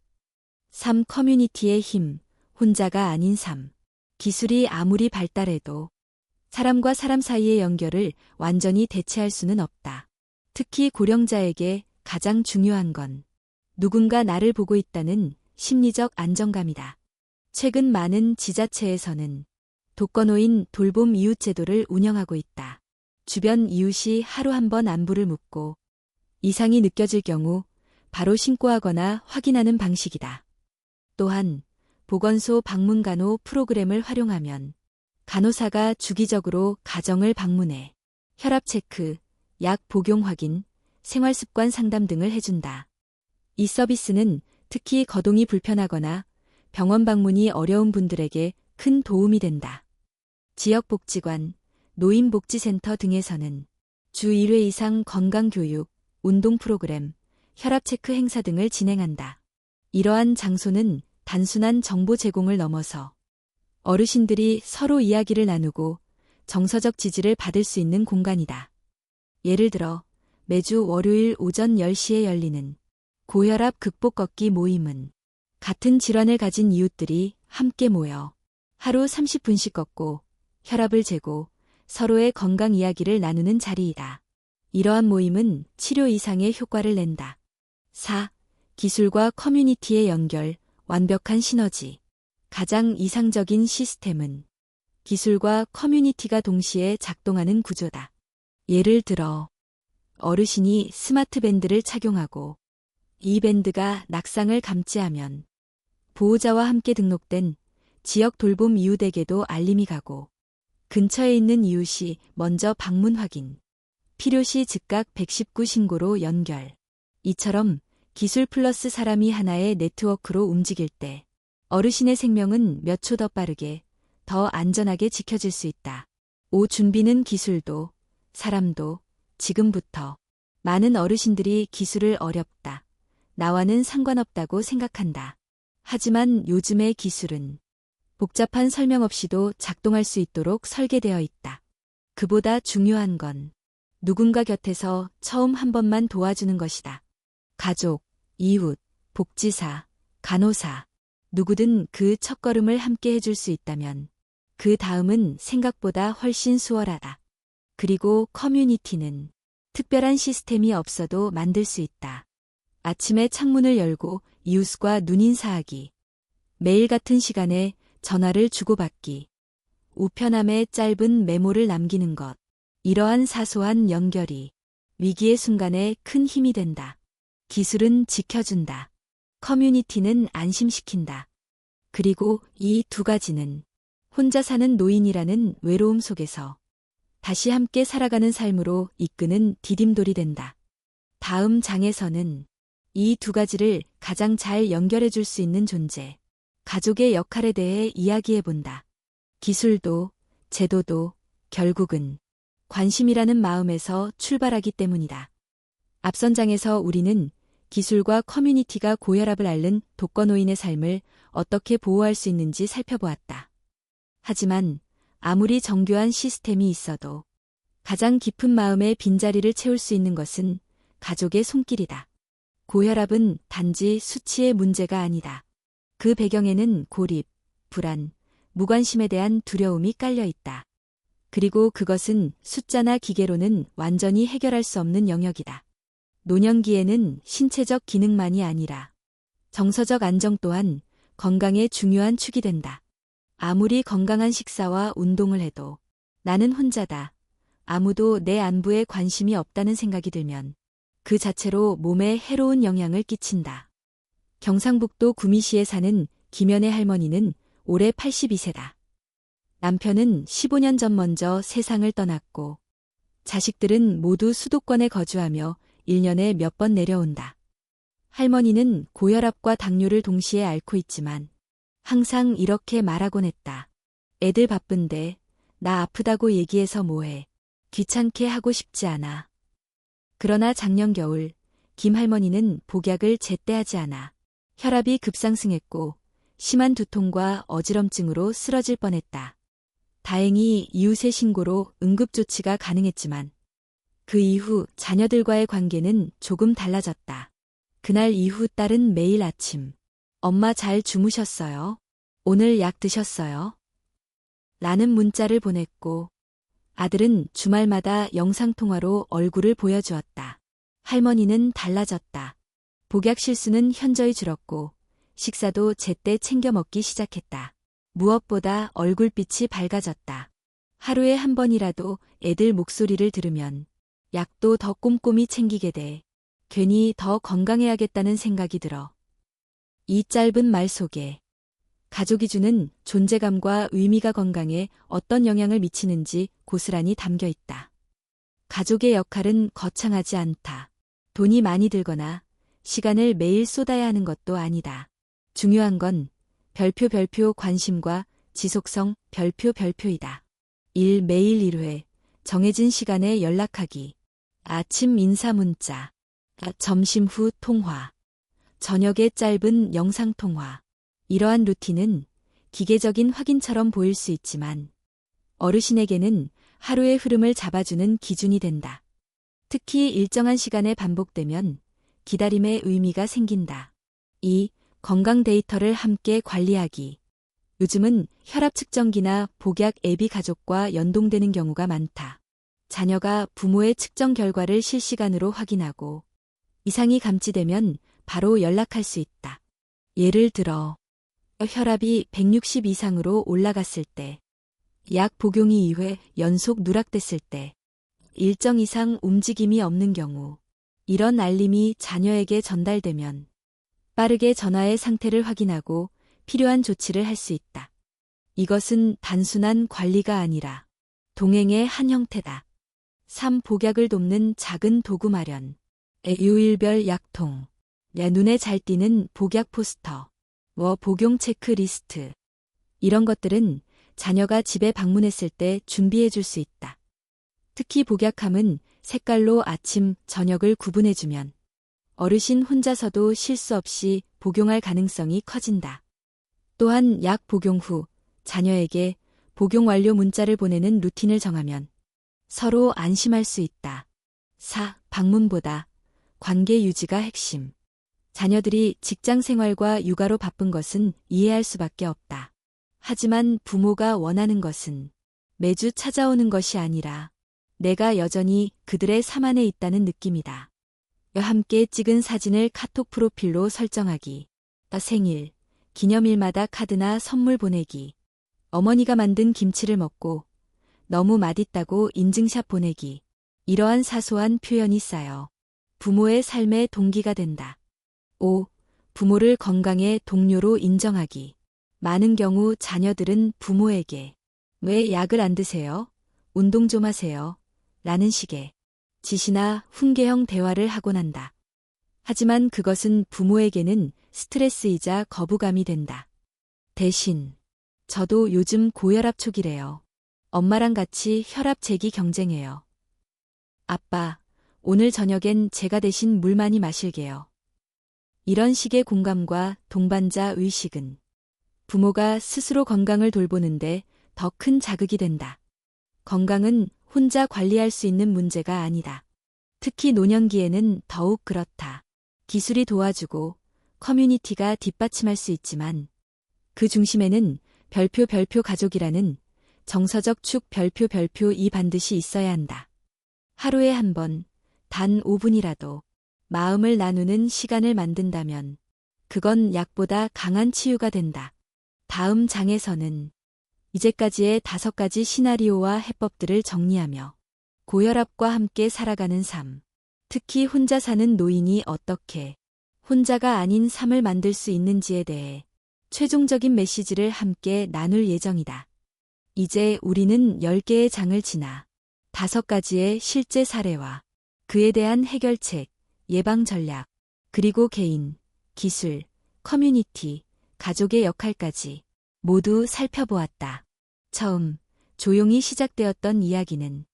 3. 커뮤니티의 힘, 혼자가 아닌 삶. 기술이 아무리 발달해도 사람과 사람 사이의 연결을 완전히 대체할 수는 없다. 특히 고령자에게 가장 중요한 건 누군가 나를 보고 있다는 심리적 안정감이다. 최근 많은 지자체에서는 독거노인 돌봄 이웃 제도를 운영하고 있다. 주변 이웃이 하루 한 번 안부를 묻고 이상이 느껴질 경우 바로 신고하거나 확인하는 방식이다. 또한 보건소 방문 간호 프로그램을 활용하면 간호사가 주기적으로 가정을 방문해 혈압 체크, 약 복용 확인, 생활습관 상담 등을 해준다. 이 서비스는 특히 거동이 불편하거나 병원 방문이 어려운 분들에게 큰 도움이 된다. 지역복지관, 노인복지센터 등에서는 주 1회 이상 건강교육, 운동 프로그램, 혈압체크 행사 등을 진행한다. 이러한 장소는 단순한 정보 제공을 넘어서 어르신들이 서로 이야기를 나누고 정서적 지지를 받을 수 있는 공간이다. 예를 들어 매주 월요일 오전 10시에 열리는 고혈압 극복 걷기 모임은 같은 질환을 가진 이웃들이 함께 모여 하루 30분씩 걷고 혈압을 재고 서로의 건강 이야기를 나누는 자리이다. 이러한 모임은 치료 이상의 효과를 낸다. 4. 기술과 커뮤니티의 연결, 완벽한 시너지. 가장 이상적인 시스템은 기술과 커뮤니티가 동시에 작동하는 구조다. 예를 들어 어르신이 스마트 밴드를 착용하고 이 밴드가 낙상을 감지하면 보호자와 함께 등록된 지역 돌봄 이웃에게도 알림이 가고 근처에 있는 이웃이 먼저 방문 확인, 필요시 즉각 119 신고로 연결. 이처럼 기술 플러스 사람이 하나의 네트워크로 움직일 때 어르신의 생명은 몇 초 더 빠르게, 더 안전하게 지켜질 수 있다. 옷 준비는 기술도, 사람도, 지금부터. 많은 어르신들이 기술을 어렵다. 나와는 상관없다고 생각한다. 하지만 요즘의 기술은 복잡한 설명 없이도 작동할 수 있도록 설계되어 있다. 그보다 중요한 건 누군가 곁에서 처음 한 번만 도와주는 것이다. 가족, 이웃, 복지사, 간호사, 누구든 그 첫걸음을 함께 해줄 수 있다면 그 다음은 생각보다 훨씬 수월하다. 그리고 커뮤니티는 특별한 시스템이 없어도 만들 수 있다. 아침에 창문을 열고 이웃과 눈인사하기. 매일 같은 시간에 전화를 주고받기. 우편함에 짧은 메모를 남기는 것. 이러한 사소한 연결이 위기의 순간에 큰 힘이 된다. 기술은 지켜준다. 커뮤니티는 안심시킨다. 그리고 이 두 가지는 혼자 사는 노인이라는 외로움 속에서 다시 함께 살아가는 삶으로 이끄는 디딤돌이 된다. 다음 장에서는 이 두 가지를 가장 잘 연결해 줄 수 있는 존재, 가족의 역할에 대해 이야기해 본다. 기술도, 제도도 결국은 관심이라는 마음에서 출발하기 때문이다. 앞선 장에서 우리는 기술과 커뮤니티가 고혈압을 앓는 독거노인의 삶을 어떻게 보호할 수 있는지 살펴보았다. 하지만 아무리 정교한 시스템이 있어도 가장 깊은 마음의 빈자리를 채울 수 있는 것은 가족의 손길이다. 고혈압은 단지 수치의 문제가 아니다. 그 배경에는 고립, 불안, 무관심에 대한 두려움이 깔려 있다. 그리고 그것은 숫자나 기계로는 완전히 해결할 수 없는 영역이다. 노년기에는 신체적 기능만이 아니라 정서적 안정 또한 건강의 중요한 축이 된다. 아무리 건강한 식사와 운동을 해도 나는 혼자다. 아무도 내 안부에 관심이 없다는 생각이 들면 그 자체로 몸에 해로운 영향을 끼친다. 경상북도 구미시에 사는 김연애 할머니는 올해 82세다. 남편은 15년 전 먼저 세상을 떠났고 자식들은 모두 수도권에 거주하며 1년에 몇 번 내려온다. 할머니는 고혈압과 당뇨를 동시에 앓고 있지만 항상 이렇게 말하곤 했다. 애들 바쁜데 나 아프다고 얘기해서 뭐해. 귀찮게 하고 싶지 않아. 그러나 작년 겨울 김 할머니는 복약을 제때 하지 않아 혈압이 급상승했고 심한 두통과 어지럼증으로 쓰러질 뻔했다. 다행히 이웃의 신고로 응급조치가 가능했지만 그 이후 자녀들과의 관계는 조금 달라졌다. 그날 이후 딸은 매일 아침 엄마 잘 주무셨어요? 오늘 약 드셨어요? 라는 문자를 보냈고 아들은 주말마다 영상통화로 얼굴을 보여주었다. 할머니는 달라졌다. 복약 실수는 현저히 줄었고 식사도 제때 챙겨 먹기 시작했다. 무엇보다 얼굴빛이 밝아졌다. 하루에 한 번이라도 애들 목소리를 들으면 약도 더 꼼꼼히 챙기게 돼. 괜히 더 건강해야겠다는 생각이 들어. 이 짧은 말 속에 가족이 주는 존재감과 의미가 건강에 어떤 영향을 미치는지 고스란히 담겨 있다. 가족의 역할은 거창하지 않다. 돈이 많이 들거나 시간을 매일 쏟아야 하는 것도 아니다. 중요한 건 별표 관심과 지속성 별표이다. 매일 1회, 정해진 시간에 연락하기. 아침 인사 문자, 점심 후 통화, 저녁에 짧은 영상통화. 이러한 루틴은 기계적인 확인처럼 보일 수 있지만 어르신에게는 하루의 흐름을 잡아주는 기준이 된다. 특히 일정한 시간에 반복되면 기다림의 의미가 생긴다. 건강 데이터를 함께 관리하기. 요즘은 혈압 측정기나 복약 앱이 가족과 연동되는 경우가 많다. 자녀가 부모의 측정 결과를 실시간으로 확인하고 이상이 감지되면 바로 연락할 수 있다. 예를 들어 혈압이 160 이상으로 올라갔을 때, 약 복용이 2회 연속 누락됐을 때, 일정 이상 움직임이 없는 경우, 이런 알림이 자녀에게 전달되면 빠르게 전화의 상태를 확인하고 필요한 조치를 할 수 있다. 이것은 단순한 관리가 아니라 동행의 한 형태다. 복약을 돕는 작은 도구 마련. 요일별 약통. 눈에 잘 띄는 복약 포스터. 복용 체크리스트. 이런 것들은 자녀가 집에 방문했을 때 준비해 줄 수 있다. 특히 복약함은 색깔로 아침, 저녁을 구분해주면 어르신 혼자서도 실수 없이 복용할 가능성이 커진다. 또한 약 복용 후 자녀에게 복용 완료 문자를 보내는 루틴을 정하면 서로 안심할 수 있다. 4. 방문보다 관계 유지가 핵심. 자녀들이 직장 생활과 육아로 바쁜 것은 이해할 수밖에 없다. 하지만 부모가 원하는 것은 매주 찾아오는 것이 아니라 내가 여전히 그들의 삶 안에 있다는 느낌이다. 함께 찍은 사진을 카톡 프로필로 설정하기, 생일, 기념일마다 카드나 선물 보내기, 어머니가 만든 김치를 먹고 너무 맛있다고 인증샷 보내기, 이러한 사소한 표현이 쌓여 부모의 삶의 동기가 된다. 5. 부모를 건강의 동료로 인정하기. 많은 경우 자녀들은 부모에게 왜 약을 안 드세요? 운동 좀 하세요. 라는 식의 지시나 훈계형 대화를 하곤 한다. 하지만 그것은 부모에게는 스트레스이자 거부감이 된다. 대신 저도 요즘 고혈압 초기래요. 엄마랑 같이 혈압 재기 경쟁해요. 아빠, 오늘 저녁엔 제가 대신 물 많이 마실게요. 이런 식의 공감과 동반자 의식은 부모가 스스로 건강을 돌보는데 더 큰 자극이 된다. 건강은 혼자 관리할 수 있는 문제가 아니다. 특히 노년기에는 더욱 그렇다. 기술이 도와주고 커뮤니티가 뒷받침할 수 있지만 그 중심에는 별표 가족이라는 정서적 축 별표 이 반드시 있어야 한다. 하루에 한 번, 단 5분이라도 마음을 나누는 시간을 만든다면 그건 약보다 강한 치유가 된다. 다음 장에서는 이제까지의 5가지 시나리오와 해법들을 정리하며 고혈압과 함께 살아가는 삶, 특히 혼자 사는 노인이 어떻게 혼자가 아닌 삶을 만들 수 있는지에 대해 최종적인 메시지를 함께 나눌 예정이다. 이제 우리는 10개의 장을 지나 5가지의 실제 사례와 그에 대한 해결책, 예방 전략, 그리고 개인, 기술, 커뮤니티, 가족의 역할까지 모두 살펴보았다. 처음 조용히 시작되었던 이야기는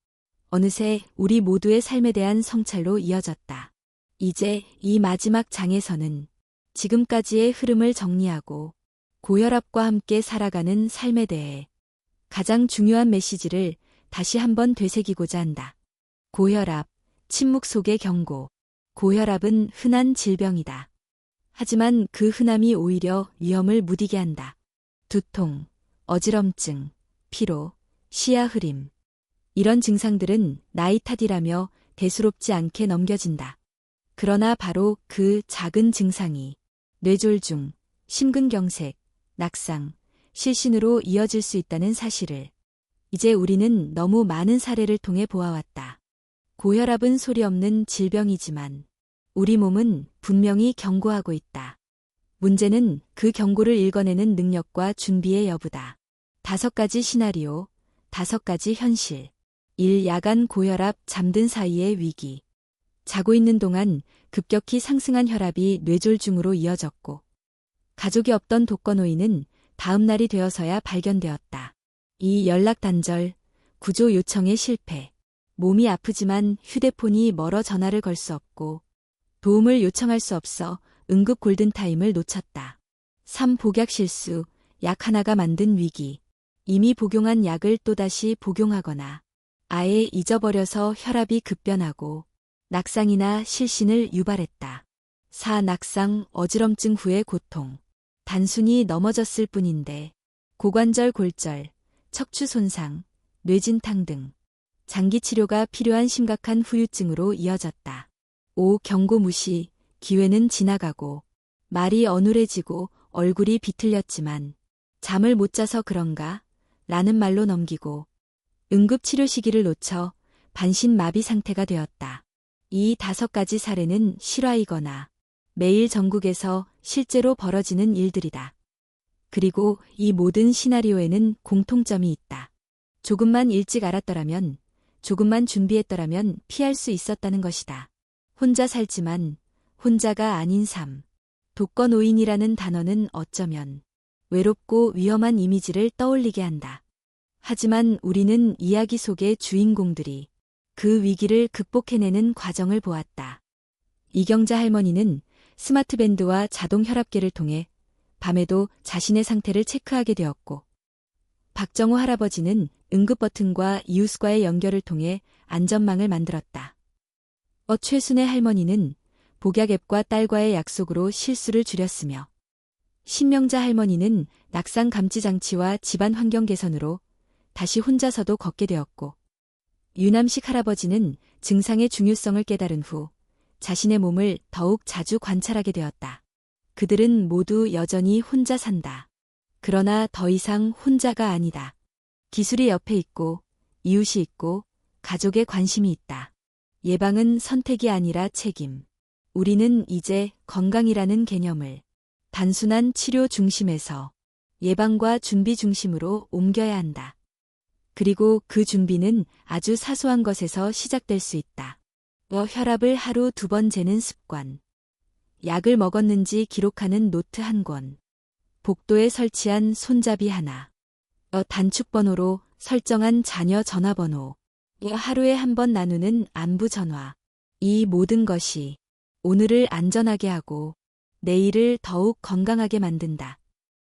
어느새 우리 모두의 삶에 대한 성찰로 이어졌다. 이제 이 마지막 장에서는 지금까지의 흐름을 정리하고 고혈압과 함께 살아가는 삶에 대해 가장 중요한 메시지를 다시 한번 되새기고자 한다. 고혈압, 침묵 속의 경고. 고혈압은 흔한 질병이다. 하지만 그 흔함이 오히려 위험을 무디게 한다. 두통, 어지럼증, 피로, 시야 흐림. 이런 증상들은 나이 탓이라며 대수롭지 않게 넘겨진다. 그러나 바로 그 작은 증상이 뇌졸중, 심근경색, 낙상, 실신으로 이어질 수 있다는 사실을 이제 우리는 너무 많은 사례를 통해 보아왔다. 고혈압은 소리 없는 질병이지만 우리 몸은 분명히 경고하고 있다. 문제는 그 경고를 읽어내는 능력과 준비의 여부다. 5가지 시나리오, 5가지 현실. 1. 야간 고혈압 잠든 사이의 위기. 자고 있는 동안 급격히 상승한 혈압이 뇌졸중으로 이어졌고 가족이 없던 독거노인은 다음 날이 되어서야 발견되었다. 2. 연락 단절, 구조 요청의 실패. 몸이 아프지만 휴대폰이 멀어 전화를 걸 수 없고 도움을 요청할 수 없어 응급 골든타임을 놓쳤다. 3. 복약 실수, 약 하나가 만든 위기. 이미 복용한 약을 또다시 복용하거나 아예 잊어버려서 혈압이 급변하고 낙상이나 실신을 유발했다. 4. 낙상, 어지럼증 후의 고통. 단순히 넘어졌을 뿐인데 고관절 골절, 척추 손상, 뇌진탕 등 장기 치료가 필요한 심각한 후유증으로 이어졌다. 5. 경고 무시, 기회는 지나가고 말이 어눌해지고 얼굴이 비틀렸지만 잠을 못 자서 그런가? 라는 말로 넘기고 응급치료 시기를 놓쳐 반신마비 상태가 되었다. 이 5가지 사례는 실화이거나 매일 전국에서 실제로 벌어지는 일들이다. 그리고 이 모든 시나리오에는 공통점이 있다. 조금만 일찍 알았더라면, 조금만 준비했더라면 피할 수 있었다는 것이다. 혼자 살지만 혼자가 아닌 삶. 독거노인이라는 단어는 어쩌면 외롭고 위험한 이미지를 떠올리게 한다. 하지만 우리는 이야기 속의 주인공들이 그 위기를 극복해내는 과정을 보았다. 이경자 할머니는 스마트밴드와 자동 혈압계를 통해 밤에도 자신의 상태를 체크하게 되었고, 박정호 할아버지는 응급버튼과 이웃과의 연결을 통해 안전망을 만들었다. 최순애 할머니는 복약 앱과 딸과의 약속으로 실수를 줄였으며, 신명자 할머니는 낙상 감지 장치와 집안 환경 개선으로 다시 혼자서도 걷게 되었고, 유남식 할아버지는 증상의 중요성을 깨달은 후 자신의 몸을 더욱 자주 관찰하게 되었다. 그들은 모두 여전히 혼자 산다. 그러나 더 이상 혼자가 아니다. 기술이 옆에 있고, 이웃이 있고, 가족의 관심이 있다. 예방은 선택이 아니라 책임. 우리는 이제 건강이라는 개념을 단순한 치료 중심에서 예방과 준비 중심으로 옮겨야 한다. 그리고 그 준비는 아주 사소한 것에서 시작될 수 있다. 혈압을 하루 2번 재는 습관. 약을 먹었는지 기록하는 노트 1권. 복도에 설치한 손잡이 하나. 단축번호로 설정한 자녀 전화번호. 하루에 1번 나누는 안부 전화. 이 모든 것이 오늘을 안전하게 하고 내일을 더욱 건강하게 만든다.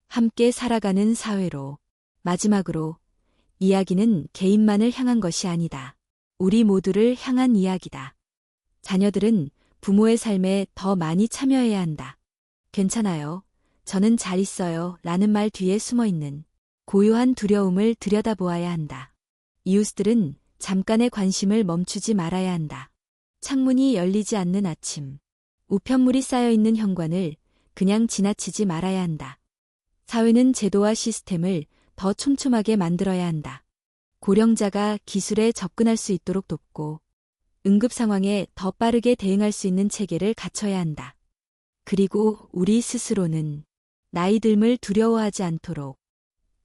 함께 살아가는 사회로. 마지막으로, 이야기는 개인만을 향한 것이 아니다. 우리 모두를 향한 이야기다. 자녀들은 부모의 삶에 더 많이 참여해야 한다. 괜찮아요. 저는 잘 있어요. 라는 말 뒤에 숨어있는 고요한 두려움을 들여다보아야 한다. 이웃들은 잠깐의 관심을 멈추지 말아야 한다. 창문이 열리지 않는 아침. 우편물이 쌓여있는 현관을 그냥 지나치지 말아야 한다. 사회는 제도와 시스템을 더 촘촘하게 만들어야 한다. 고령자가 기술에 접근할 수 있도록 돕고, 응급 상황에 더 빠르게 대응할 수 있는 체계를 갖춰야 한다. 그리고 우리 스스로는 나이 듦을 두려워하지 않도록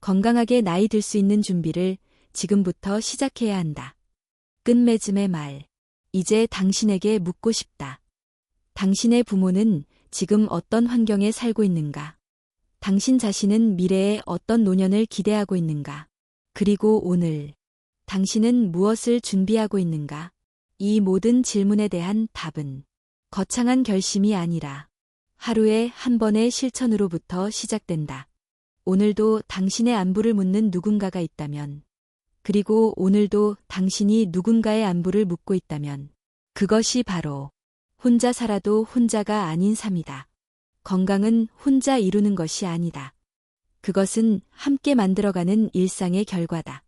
건강하게 나이 들 수 있는 준비를 지금부터 시작해야 한다. 끝맺음의 말. 이제 당신에게 묻고 싶다. 당신의 부모는 지금 어떤 환경에 살고 있는가? 당신 자신은 미래에 어떤 노년을 기대하고 있는가? 그리고 오늘, 당신은 무엇을 준비하고 있는가? 이 모든 질문에 대한 답은 거창한 결심이 아니라 하루에 1번의 실천으로부터 시작된다. 오늘도 당신의 안부를 묻는 누군가가 있다면, 그리고 오늘도 당신이 누군가의 안부를 묻고 있다면, 그것이 바로 혼자 살아도 혼자가 아닌 삶이다. 건강은 혼자 이루는 것이 아니다. 그것은 함께 만들어가는 일상의 결과다.